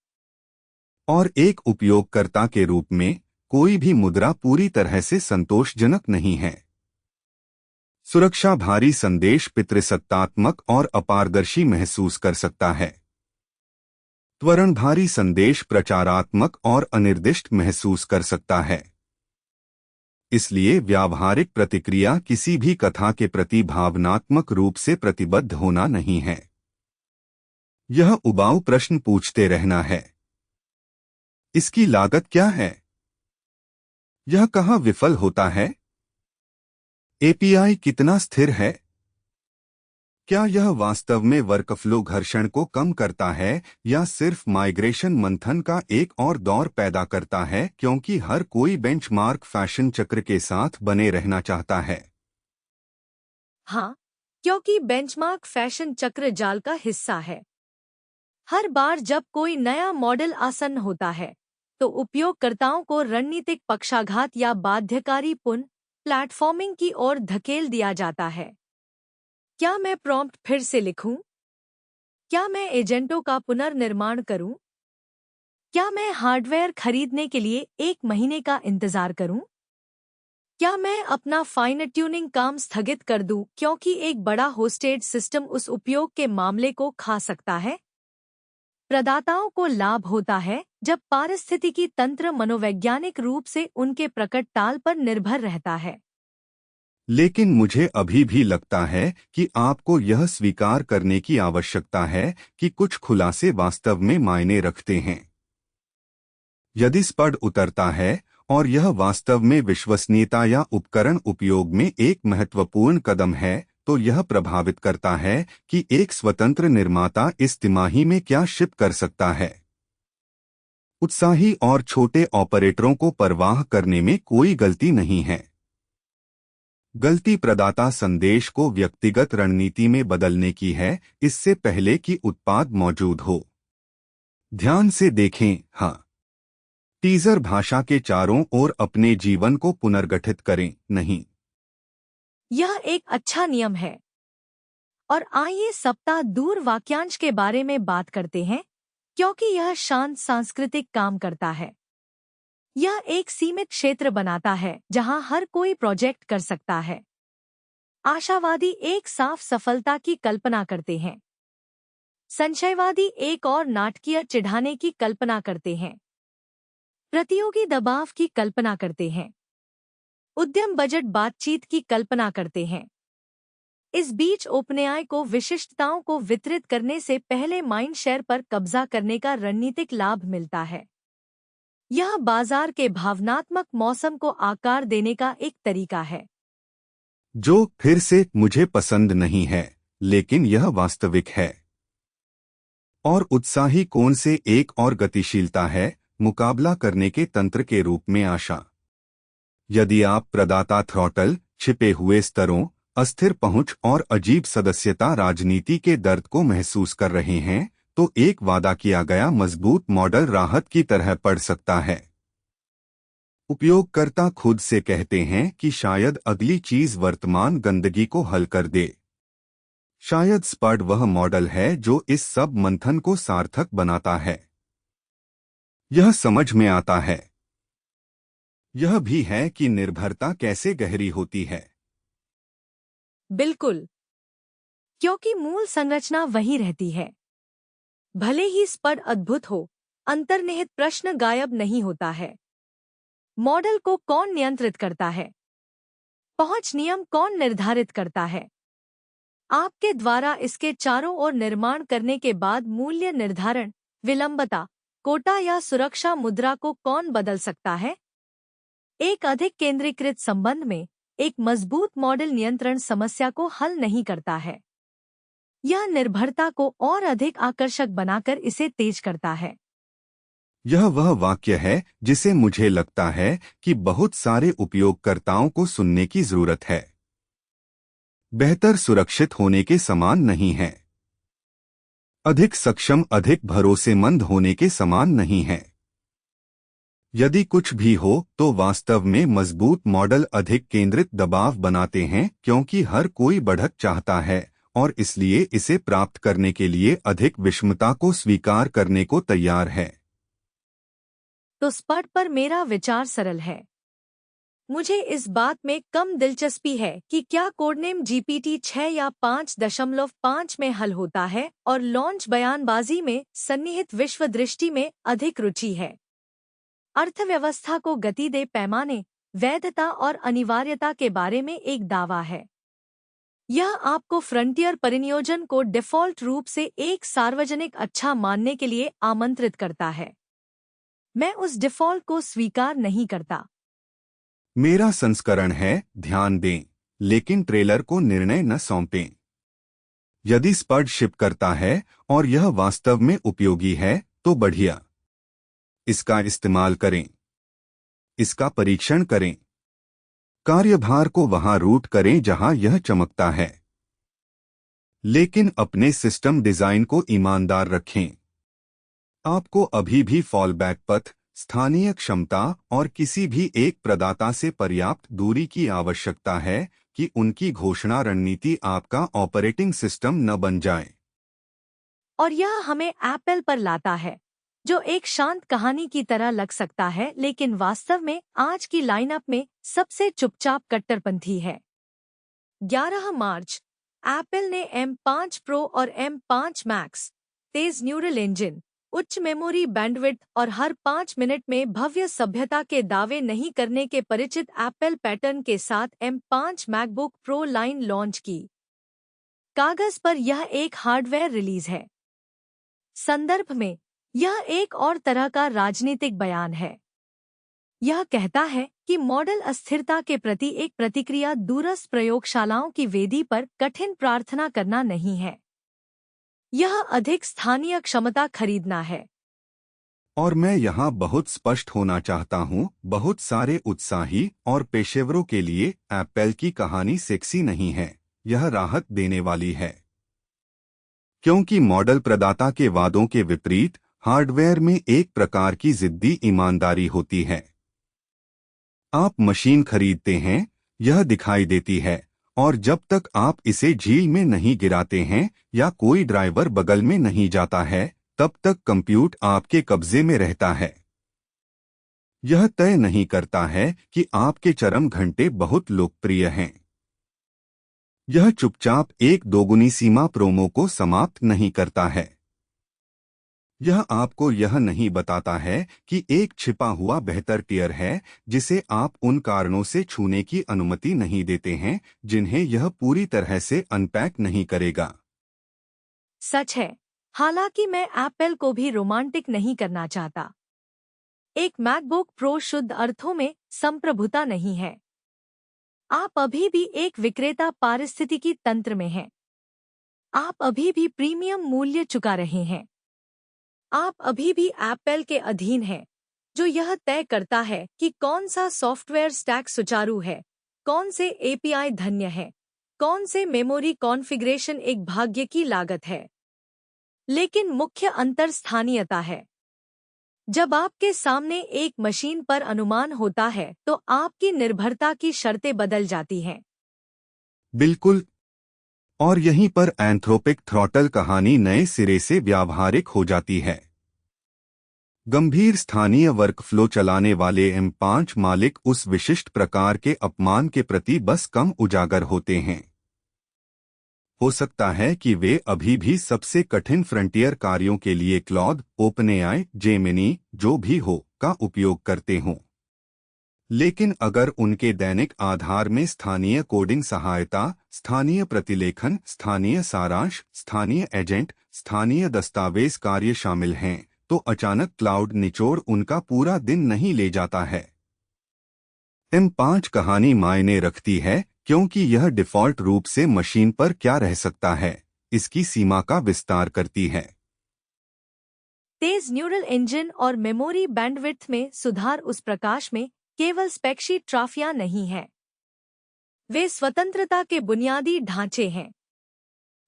और एक उपयोगकर्ता के रूप में कोई भी मुद्रा पूरी तरह से संतोषजनक नहीं है। सुरक्षा भारी संदेश पितृसत्तात्मक और अपारदर्शी महसूस कर सकता है। त्वरण भारी संदेश प्रचारात्मक और अनिर्दिष्ट महसूस कर सकता है। इसलिए व्यावहारिक प्रतिक्रिया किसी भी कथा के प्रति भावनात्मक रूप से प्रतिबद्ध होना नहीं है। यह उबाऊ प्रश्न पूछते रहना है। इसकी लागत क्या है? यह कहाँ विफल होता है? एपीआई कितना स्थिर है? क्या यह वास्तव में वर्कफ्लो घर्षण को कम करता है या सिर्फ माइग्रेशन मंथन का एक और दौर पैदा करता है, क्योंकि हर कोई बेंचमार्क फैशन चक्र के साथ बने रहना चाहता है? हाँ, क्योंकि बेंचमार्क फैशन चक्र जाल का हिस्सा है। हर बार जब कोई नया मॉडल आसन्न होता है, तो उपयोगकर्ताओं को रणनीतिक पक्षाघात या बाध्यकारी पुनः प्लेटफॉर्मिंग की ओर धकेल दिया जाता है। क्या मैं प्रॉम्प्ट फिर से लिखूं? क्या मैं एजेंटों का पुनर्निर्माण करूं? क्या मैं हार्डवेयर खरीदने के लिए 1 महीने का इंतजार करूं? क्या मैं अपना फाइन ट्यूनिंग काम स्थगित कर दूं क्योंकि एक बड़ा होस्टेड सिस्टम उस उपयोग के मामले को खा सकता है? प्रदाताओं को लाभ होता है जब पारिस्थितिकी तंत्र मनोवैज्ञानिक रूप से उनके प्रकट ताल पर निर्भर रहता है। लेकिन मुझे अभी भी लगता है कि आपको यह स्वीकार करने की आवश्यकता है कि कुछ खुलासे वास्तव में मायने रखते हैं। यदि स्पड उतरता है और यह वास्तव में विश्वसनीयता या उपकरण उपयोग में एक महत्वपूर्ण कदम है, तो यह प्रभावित करता है कि एक स्वतंत्र निर्माता इस तिमाही में क्या शिप कर सकता है। उत्साही और छोटे ऑपरेटरों को परवाह करने में कोई गलती नहीं है। गलती प्रदाता संदेश को व्यक्तिगत रणनीति में बदलने की है, इससे पहले कि उत्पाद मौजूद हो। ध्यान से देखें। हाँ, टीजर भाषा के चारों ओर अपने जीवन को पुनर्गठित करें, नहीं। यह एक अच्छा नियम है। और आइए सप्ताह दूर वाक्यांश के बारे में बात करते हैं, क्योंकि यह शांत सांस्कृतिक काम करता है। यह एक सीमित क्षेत्र बनाता है जहां हर कोई प्रोजेक्ट कर सकता है। आशावादी एक साफ सफलता की कल्पना करते हैं। संशयवादी एक और नाटकीय चिढ़ाने की कल्पना करते हैं। प्रतियोगी दबाव की कल्पना करते हैं। उद्यम बजट बातचीत की कल्पना करते हैं। इस बीच ओपनएआई को विशिष्टताओं को वितरित करने से पहले माइंड शेयर पर कब्जा करने का रणनीतिक लाभ मिलता है। यह बाजार के भावनात्मक मौसम को आकार देने का एक तरीका है, जो फिर से मुझे पसंद नहीं है, लेकिन यह वास्तविक है। और उत्साही कोण से एक और गतिशीलता है, मुकाबला करने के तंत्र के रूप में आशा। यदि आप प्रदाता थ्रॉटल, छिपे हुए स्तरों, अस्थिर पहुंच और अजीब सदस्यता राजनीति के दर्द को महसूस कर रहे हैं, तो एक वादा किया गया मजबूत मॉडल राहत की तरह पड़ सकता है। उपयोगकर्ता खुद से कहते हैं कि शायद अगली चीज वर्तमान गंदगी को हल कर दे। शायद स्पड वह मॉडल है जो इस सब मंथन को सार्थक बनाता है। यह समझ में आता है। यह भी है कि निर्भरता कैसे गहरी होती है। बिल्कुल, क्योंकि मूल संरचना वही रहती है। भले ही स्पड अद्भुत हो, अंतर्निहित प्रश्न गायब नहीं होता है। मॉडल को कौन नियंत्रित करता है? पहुंच नियम कौन निर्धारित करता है? आपके द्वारा इसके चारों ओर निर्माण करने के बाद मूल्य निर्धारण, विलंबता, कोटा या सुरक्षा मुद्रा को कौन बदल सकता है? एक अधिक केंद्रीकृत संबंध में एक मजबूत मॉडल नियंत्रण समस्या को हल नहीं करता है। यह निर्भरता को और अधिक आकर्षक बनाकर इसे तेज करता है। यह वह वाक्य है जिसे मुझे लगता है कि बहुत सारे उपयोगकर्ताओं को सुनने की जरूरत है। बेहतर सुरक्षित होने के समान नहीं है। अधिक सक्षम अधिक भरोसेमंद होने के समान नहीं है। यदि कुछ भी हो तो वास्तव में मजबूत मॉडल अधिक केंद्रित दबाव बनाते हैं क्योंकि हर कोई बढ़त चाहता है और इसलिए इसे प्राप्त करने के लिए अधिक विषमता को स्वीकार करने को तैयार है। तो स्पड पर मेरा विचार सरल है। मुझे इस बात में कम दिलचस्पी है कि क्या कोडनेम GPT-6 या 5.5 में हल होता है और लॉन्च बयानबाजी में सन्निहित विश्व दृष्टि में अधिक रुचि है। अर्थव्यवस्था को गति दे पैमाने, वैधता और अनिवार्यता के बारे में एक दावा है। यह आपको फ्रंटियर परिनियोजन को डिफ़ॉल्ट रूप से एक सार्वजनिक अच्छा मानने के लिए आमंत्रित करता है। मैं उस डिफ़ॉल्ट को स्वीकार नहीं करता। मेरा संस्करण है, ध्यान दें, लेकिन ट्रेलर को निर्णय न सौंपें। यदि स्पड शिप करता है और यह वास्तव में उपयोगी है तो बढ़िया। इसका इस्तेमाल करें। इसका परीक्षण करें। कार्यभार को वहां रूट करें जहां यह चमकता है। लेकिन अपने सिस्टम डिजाइन को ईमानदार रखें। आपको अभी भी फॉलबैक पथ, स्थानीय क्षमता और किसी भी एक प्रदाता से पर्याप्त दूरी की आवश्यकता है कि उनकी घोषणा रणनीति आपका ऑपरेटिंग सिस्टम न बन जाए। और यह हमें एप्पल पर लाता है, जो एक शांत कहानी की तरह लग सकता है लेकिन वास्तव में आज की लाइनअप में सबसे चुपचाप कट्टरपंथी है। 11 मार्च, एप्पल ने M5 प्रो और M5 मैक्स, तेज न्यूरल इंजन, उच्च मेमोरी बैंडविड्थ और हर 5 मिनट में भव्य सभ्यता के दावे नहीं करने के परिचित एप्पल पैटर्न के साथ M5 MacBook pro line launch की। कागज पर यह एक हार्डवेयर रिलीज है। संदर्भ में यह एक और तरह का राजनीतिक बयान है। यह कहता है कि मॉडल अस्थिरता के प्रति एक प्रतिक्रिया दूरस्थ प्रयोगशालाओं की वेदी पर कठिन प्रार्थना करना नहीं है। यह अधिक स्थानीय क्षमता खरीदना है। और मैं यहाँ बहुत स्पष्ट होना चाहता हूँ, बहुत सारे उत्साही और पेशेवरों के लिए एप्पल की कहानी सेक्सी नहीं है, यह राहत देने वाली है। क्योंकि मॉडल प्रदाता के वादों के विपरीत हार्डवेयर में एक प्रकार की जिद्दी ईमानदारी होती है। आप मशीन खरीदते हैं, यह दिखाई देती है, और जब तक आप इसे झील में नहीं गिराते हैं या कोई ड्राइवर बगल में नहीं जाता है, तब तक कंप्यूट आपके कब्जे में रहता है। यह तय नहीं करता है कि आपके चरम घंटे बहुत लोकप्रिय हैं। यह चुपचाप एक दोगुनी सीमा प्रोमो को समाप्त नहीं करता है। यह आपको यह नहीं बताता है कि एक छिपा हुआ बेहतर टियर है जिसे आप उन कारणों से छूने की अनुमति नहीं देते हैं जिन्हें यह पूरी तरह से अनपैक नहीं करेगा। सच है, हालांकि मैं एप्पल को भी रोमांटिक नहीं करना चाहता। एक मैकबुक प्रो शुद्ध अर्थों में संप्रभुता नहीं है। आप अभी भी एक विक्रेता पारिस्थितिकी तंत्र में हैं। आप अभी भी प्रीमियम मूल्य चुका रहे हैं। आप अभी भी एप्पल के अधीन हैं, जो यह तय करता है कि कौन सा सॉफ्टवेयर स्टैक सुचारू है, कौन से एपीआई धन्य है, कौन से मेमोरी कॉन्फ़िगरेशन एक भाग्य की लागत है। लेकिन मुख्य अंतर स्थानीयता है। जब आपके सामने एक मशीन पर अनुमान होता है तो आपकी निर्भरता की शर्तें बदल जाती हैं। बिल्कुल। और यहीं पर एंथ्रोपिक थ्रॉटल कहानी नए सिरे से व्यावहारिक हो जाती है। गंभीर स्थानीय वर्कफ्लो चलाने वाले M5 मालिक उस विशिष्ट प्रकार के अपमान के प्रति बस कम उजागर होते हैं। हो सकता है कि वे अभी भी सबसे कठिन फ्रंटियर कार्यों के लिए क्लॉड, ओपनएआई, जेमिनी, जो भी हो, का उपयोग करते हों। लेकिन अगर उनके दैनिक आधार में स्थानीय कोडिंग सहायता, स्थानीय प्रतिलेखन, स्थानीय सारांश, स्थानीय एजेंट, स्थानीय दस्तावेज कार्य शामिल हैं, तो अचानक क्लाउड निचोड़ उनका पूरा दिन नहीं ले जाता है। M5 कहानी मायने रखती है क्योंकि यह डिफ़ॉल्ट रूप से मशीन पर क्या रह सकता है, इसकी सीमा का विस्तार करती है। तेज न्यूरल इंजन और मेमोरी बैंडविड्थ में सुधार उस प्रकाश में केवल स्पेक्शी ट्राफियां नहीं है, वे स्वतंत्रता के बुनियादी ढांचे हैं।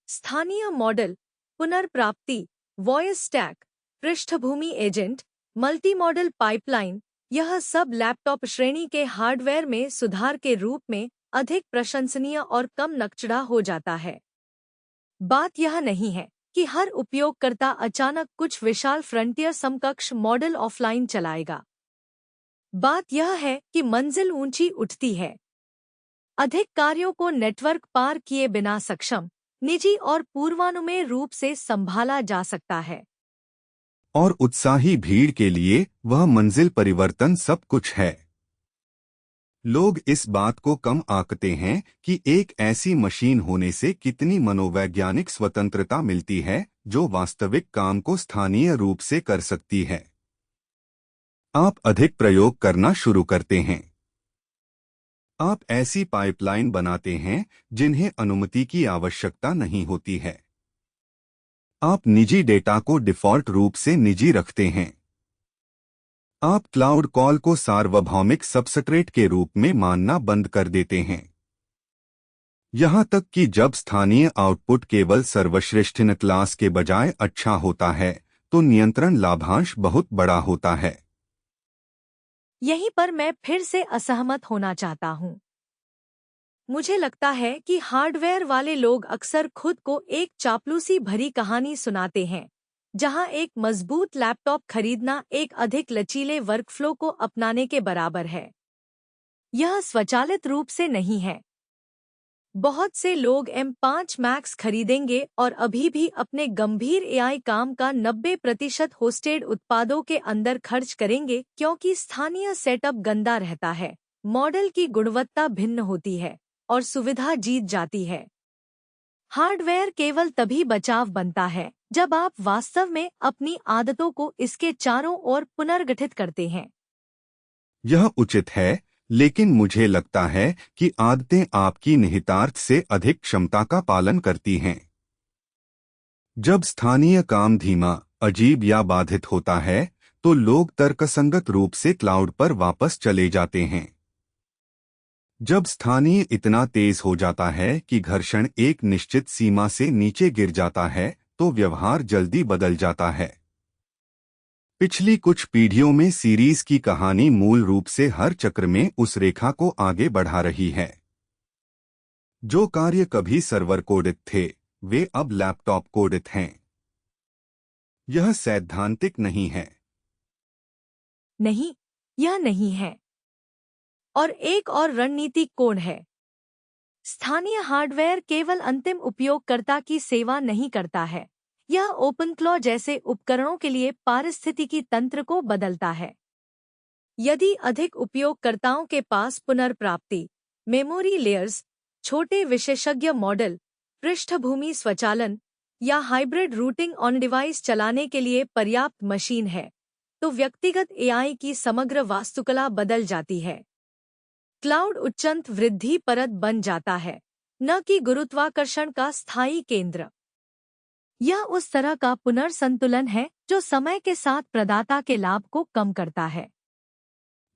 स्थानीय मॉडल, पुनर्प्राप्ति, वॉइस स्टैक, पृष्ठभूमि एजेंट, मल्टी मॉडल पाइपलाइन, यह सब लैपटॉप श्रेणी के हार्डवेयर में सुधार के रूप में अधिक प्रशंसनीय और कम नकचढ़ा हो जाता है। बात यह नहीं है कि हर उपयोगकर्ता अचानक कुछ विशाल फ्रंटियर समकक्ष मॉडल ऑफलाइन चलाएगा। बात यह है कि मंजिल ऊंची उठती है, अधिक कार्यों को नेटवर्क पार किए बिना सक्षम, निजी और पूर्वानुमेय रूप से संभाला जा सकता है। और उत्साही भीड़ के लिए वह मंजिल परिवर्तन सब कुछ है। लोग इस बात को कम आंकते हैं कि एक ऐसी मशीन होने से कितनी मनोवैज्ञानिक स्वतंत्रता मिलती है जो वास्तविक काम को स्थानीय रूप से कर सकती है। आप अधिक प्रयोग करना शुरू करते हैं। आप ऐसी पाइपलाइन बनाते हैं जिन्हें अनुमति की आवश्यकता नहीं होती है। आप निजी डेटा को डिफ़ॉल्ट रूप से निजी रखते हैं। आप क्लाउड कॉल को सार्वभौमिक सबस्ट्रेट के रूप में मानना बंद कर देते हैं। यहां तक कि जब स्थानीय आउटपुट केवल सर्वश्रेष्ठ क्लास के बजाय अच्छा होता है तो नियंत्रण लाभांश बहुत बड़ा होता है। यहीं पर मैं फिर से असहमत होना चाहता हूं। मुझे लगता है कि हार्डवेयर वाले लोग अक्सर खुद को एक चापलूसी भरी कहानी सुनाते हैं, जहां एक मजबूत लैपटॉप खरीदना एक अधिक लचीले वर्कफ्लो को अपनाने के बराबर है। यह स्वचालित रूप से नहीं है। बहुत से लोग M5 मैक्स खरीदेंगे और अभी भी अपने गंभीर AI काम का 90% होस्टेड उत्पादों के अंदर खर्च करेंगे क्योंकि स्थानीय सेटअप गंदा रहता है, मॉडल की गुणवत्ता भिन्न होती है और सुविधा जीत जाती है। हार्डवेयर केवल तभी बचाव बनता है जब आप वास्तव में अपनी आदतों को इसके चारों ओर पुनर्गठित करते हैं। यह उचित है, लेकिन मुझे लगता है कि आदतें आपकी निहितार्थ से अधिक क्षमता का पालन करती हैं। जब स्थानीय काम धीमा, अजीब या बाधित होता है तो लोग तर्कसंगत रूप से क्लाउड पर वापस चले जाते हैं। जब स्थानीय इतना तेज हो जाता है कि घर्षण एक निश्चित सीमा से नीचे गिर जाता है तो व्यवहार जल्दी बदल जाता है। पिछली कुछ पीढ़ियों में सीरीज की कहानी मूल रूप से हर चक्र में उस रेखा को आगे बढ़ा रही है। जो कार्य कभी सर्वर कोडित थे वे अब लैपटॉप कोडित हैं। यह सैद्धांतिक नहीं है। नहीं, यह नहीं है। और एक और रणनीतिक कोण है। स्थानीय हार्डवेयर केवल अंतिम उपयोगकर्ता की सेवा नहीं करता है, यह ओपनक्लॉ जैसे उपकरणों के लिए पारिस्थितिकी तंत्र को बदलता है। यदि अधिक उपयोगकर्ताओं के पास पुनर्प्राप्ति, मेमोरी लेयर्स, छोटे विशेषज्ञ मॉडल, पृष्ठभूमि स्वचालन या हाइब्रिड रूटिंग ऑन डिवाइस चलाने के लिए पर्याप्त मशीन है, तो व्यक्तिगत AI की समग्र वास्तुकला बदल जाती है। क्लाउड उच्चंत वृद्धि परत बन जाता है, न कि गुरुत्वाकर्षण का स्थायी केंद्र। यह उस तरह का पुनर्संतुलन है जो समय के साथ प्रदाता के लाभ को कम करता है।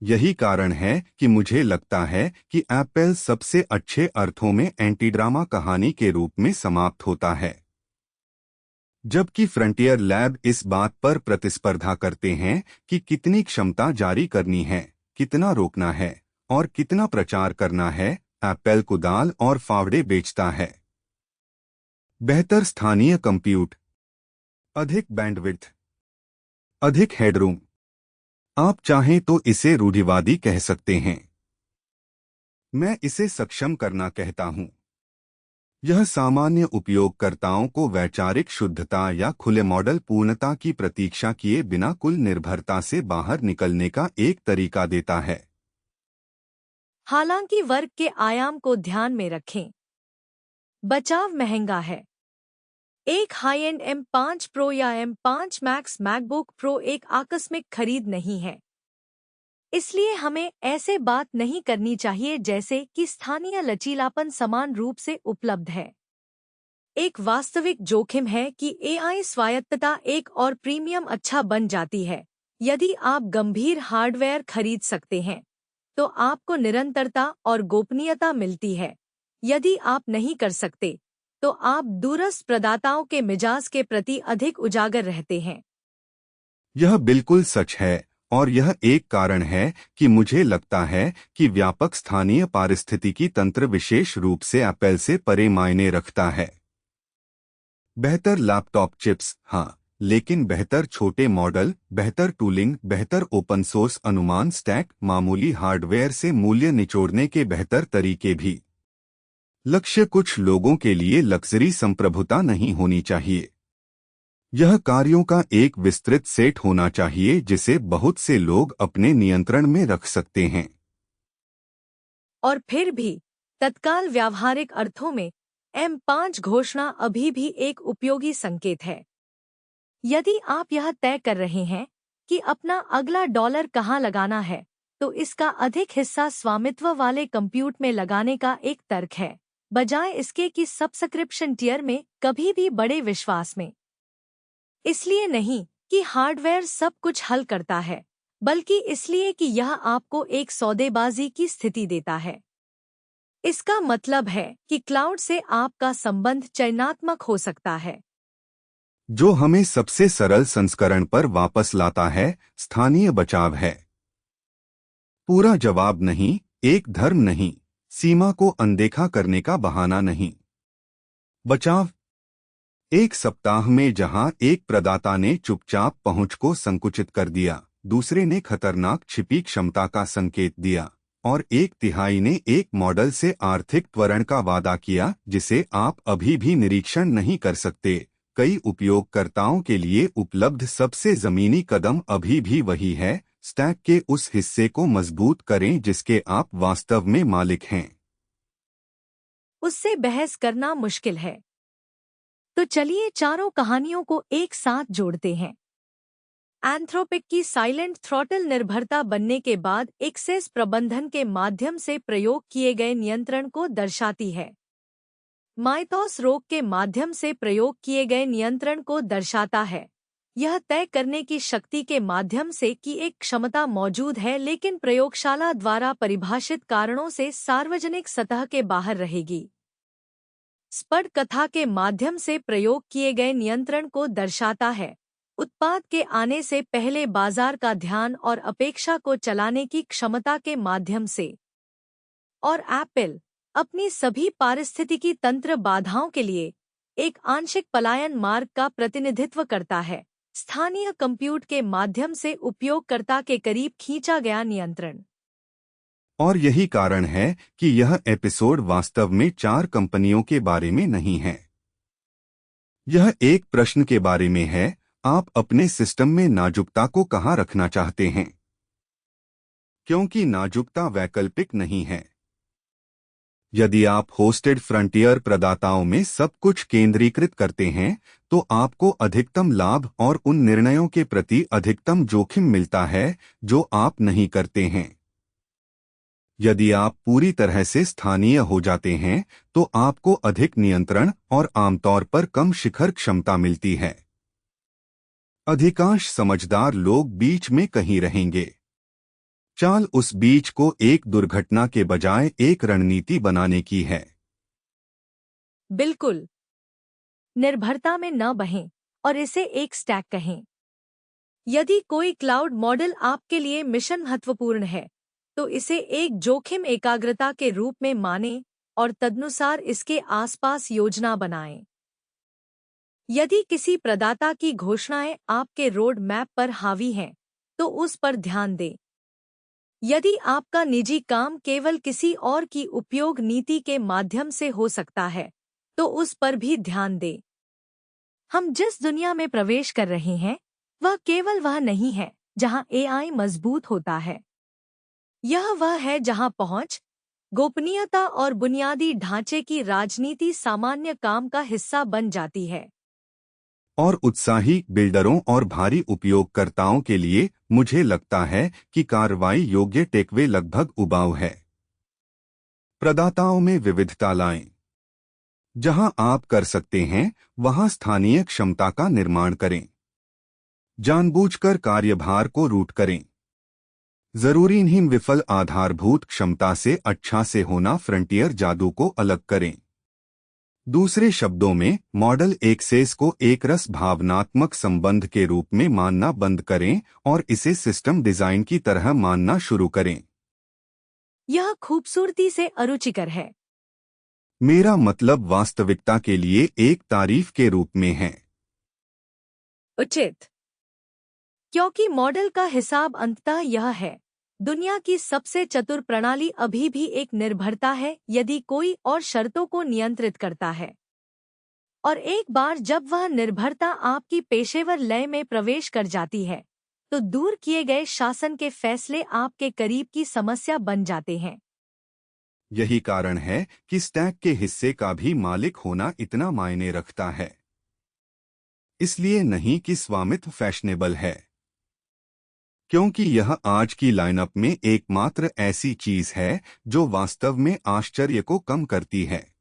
यही कारण है कि मुझे लगता है कि एप्पल सबसे अच्छे अर्थों में एंटीड्रामा कहानी के रूप में समाप्त होता है। जबकि फ्रंटियर लैब इस बात पर प्रतिस्पर्धा करते हैं कि कितनी क्षमता जारी करनी है, कितना रोकना है और कितना प्रचार करना है, एप्पल कुदाल और फावड़े बेचता है। बेहतर स्थानीय कंप्यूट, अधिक बैंडविड्थ, अधिक हेडरूम। आप चाहें तो इसे रूढ़िवादी कह सकते हैं। मैं इसे सक्षम करना कहता हूं। यह सामान्य उपयोगकर्ताओं को वैचारिक शुद्धता या खुले मॉडल पूर्णता की प्रतीक्षा किए बिना कुल निर्भरता से बाहर निकलने का एक तरीका देता है। हालांकि वर्ग के आयाम को ध्यान में रखें। बचाव महंगा है। एक हाई एंड M5 प्रो या M5 मैक्स मैकबुक प्रो एक आकस्मिक खरीद नहीं है। इसलिए हमें ऐसे बात नहीं करनी चाहिए जैसे कि स्थानीय लचीलापन समान रूप से उपलब्ध है। एक वास्तविक जोखिम है कि एआई स्वायत्तता एक और प्रीमियम अच्छा बन जाती है। यदि आप गंभीर हार्डवेयर खरीद सकते हैं, तो आपको निरंतरता और गोपनीयता मिलती है। यदि आप नहीं कर सकते, तो आप दूरस्थ प्रदाताओं के मिजाज के प्रति अधिक उजागर रहते हैं। यह बिल्कुल सच है, और यह एक कारण है कि मुझे लगता है कि व्यापक स्थानीय पारिस्थितिकी तंत्र विशेष रूप से एप्पल से परे मायने रखता है। बेहतर लैपटॉप चिप्स, हाँ, लेकिन बेहतर छोटे मॉडल, बेहतर टूलिंग, बेहतर ओपन सोर्स अनुमान स्टैक, मामूली हार्डवेयर से मूल्य निचोड़ने के बेहतर तरीके भी। लक्ष्य कुछ लोगों के लिए लग्जरी संप्रभुता नहीं होनी चाहिए। यह कार्यों का एक विस्तृत सेट होना चाहिए जिसे बहुत से लोग अपने नियंत्रण में रख सकते हैं। और फिर भी तत्काल व्यावहारिक अर्थों में M5 घोषणा अभी भी एक उपयोगी संकेत है। यदि आप यह तय कर रहे हैं कि अपना अगला डॉलर कहाँ लगाना है, तो इसका अधिक हिस्सा स्वामित्व वाले कंप्यूट में लगाने का एक तर्क है, बजाय इसके कि सब्सक्रिप्शन टियर में, कभी भी बड़े विश्वास में। इसलिए नहीं कि हार्डवेयर सब कुछ हल करता है, बल्कि इसलिए कि यह आपको एक सौदेबाजी की स्थिति देता है। इसका मतलब है कि क्लाउड से आपका संबंध चयनात्मक हो सकता है, जो हमें सबसे सरल संस्करण पर वापस लाता है, स्थानीय बचाव है। पूरा जवाब नहीं, एक धर्म नहीं, सीमा को अनदेखा करने का बहाना नहीं। बचाव। एक सप्ताह में जहां एक प्रदाता ने चुपचाप पहुंच को संकुचित कर दिया, दूसरे ने खतरनाक छिपी क्षमता का संकेत दिया, और एक तिहाई ने एक मॉडल से आर्थिक त्वरण का वादा किया जिसे आप अभी भी निरीक्षण नहीं कर सकते, कई उपयोगकर्ताओं के लिए उपलब्ध सबसे जमीनी कदम अभी भी वही है, स्टैक के उस हिस्से को मजबूत करें जिसके आप वास्तव में मालिक हैं। उससे बहस करना मुश्किल है। तो चलिए चारों कहानियों को एक साथ जोड़ते हैं। एंथ्रोपिक की साइलेंट थ्रॉटल निर्भरता बनने के बाद एक्सेस प्रबंधन के माध्यम से प्रयोग किए गए नियंत्रण को दर्शाती है। माइथोस रोग के माध्यम से प्रयोग किए गए नियंत्रण को दर्शाता है। यह तय करने की शक्ति के माध्यम से कि एक क्षमता मौजूद है लेकिन प्रयोगशाला द्वारा परिभाषित कारणों से सार्वजनिक सतह के बाहर रहेगी। स्पड कथा के माध्यम से प्रयोग किए गए नियंत्रण को दर्शाता है, उत्पाद के आने से पहले बाजार का ध्यान और अपेक्षा को चलाने की क्षमता के माध्यम से। और एप्पल अपनी सभी पारिस्थितिकी तंत्र बाधाओं के लिए एक आंशिक पलायन मार्ग का प्रतिनिधित्व करता है, स्थानीय कंप्यूट के माध्यम से उपयोगकर्ता के करीब खींचा गया नियंत्रण। और यही कारण है कि यह एपिसोड वास्तव में 4 कंपनियों के बारे में नहीं है। यह एक प्रश्न के बारे में है, आप अपने सिस्टम में नाजुकता को कहाँ रखना चाहते हैं? क्योंकि नाजुकता वैकल्पिक नहीं है। यदि आप होस्टेड फ्रंटियर प्रदाताओं में सब कुछ केंद्रीकृत करते हैं, तो आपको अधिकतम लाभ और उन निर्णयों के प्रति अधिकतम जोखिम मिलता है जो आप नहीं करते हैं। यदि आप पूरी तरह से स्थानीय हो जाते हैं, तो आपको अधिक नियंत्रण और आमतौर पर कम शिखर क्षमता मिलती है। अधिकांश समझदार लोग बीच में कहीं रहेंगे। चाल उस बीच को एक दुर्घटना के बजाय एक रणनीति बनाने की है। बिल्कुल। निर्भरता में न बहें और इसे एक स्टैक कहें। यदि कोई क्लाउड मॉडल आपके लिए मिशन महत्वपूर्ण है, तो इसे एक जोखिम एकाग्रता के रूप में मानें और तदनुसार इसके आसपास योजना बनाएं। यदि किसी प्रदाता की घोषणाएं आपके रोड मैप पर हावी हैं, तो उस पर ध्यान दें। यदि आपका निजी काम केवल किसी और की उपयोग नीति के माध्यम से हो सकता है, तो उस पर भी ध्यान दें। हम जिस दुनिया में प्रवेश कर रहे हैं, वह केवल वह नहीं है जहां एआई मजबूत होता है। यह वह है जहां पहुंच, गोपनीयता और बुनियादी ढांचे की राजनीति सामान्य काम का हिस्सा बन जाती है। और उत्साही बिल्डरों और भारी उपयोगकर्ताओं के लिए मुझे लगता है कि कार्रवाई योग्य टेकवे लगभग उबाऊ है। प्रदाताओं में विविधता लाएं। जहां आप कर सकते हैं वहां स्थानीय क्षमता का निर्माण करें। जानबूझकर कार्यभार को रूट करें। जरूरी नहीं विफल आधारभूत क्षमता से अच्छा से होना फ्रंटियर जादू को अलग करें। दूसरे शब्दों में मॉडल एक्सेस को एक रस भावनात्मक संबंध के रूप में मानना बंद करें और इसे सिस्टम डिजाइन की तरह मानना शुरू करें। यह खूबसूरती से अरुचिकर है। मेरा मतलब वास्तविकता के लिए एक तारीफ के रूप में है। उचित। क्योंकि मॉडल का हिसाब अंततः यह है, दुनिया की सबसे चतुर प्रणाली अभी भी एक निर्भरता है यदि कोई और शर्तों को नियंत्रित करता है। और एक बार जब वह निर्भरता आपकी पेशेवर लय में प्रवेश कर जाती है, तो दूर किए गए शासन के फैसले आपके करीब की समस्या बन जाते हैं। यही कारण है कि स्टैक के हिस्से का भी मालिक होना इतना मायने रखता है। इसलिए नहीं कि स्वामित्व फैशनेबल है, क्योंकि यह आज की लाइनअप में एकमात्र ऐसी चीज है जो वास्तव में आश्चर्य को कम करती है।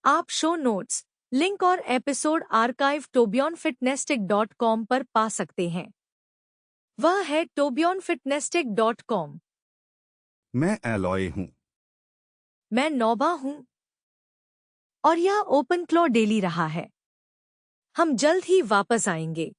आप शो नोट्स, लिंक और एपिसोड आर्काइव tobionfitnestic.com पर पा सकते हैं। वह है tobionfitnestic.com। मैं एलॉय हूं। मैं नौबा हूं। और यह ओपन क्लो डेली रहा है। हम जल्द ही वापस आएंगे।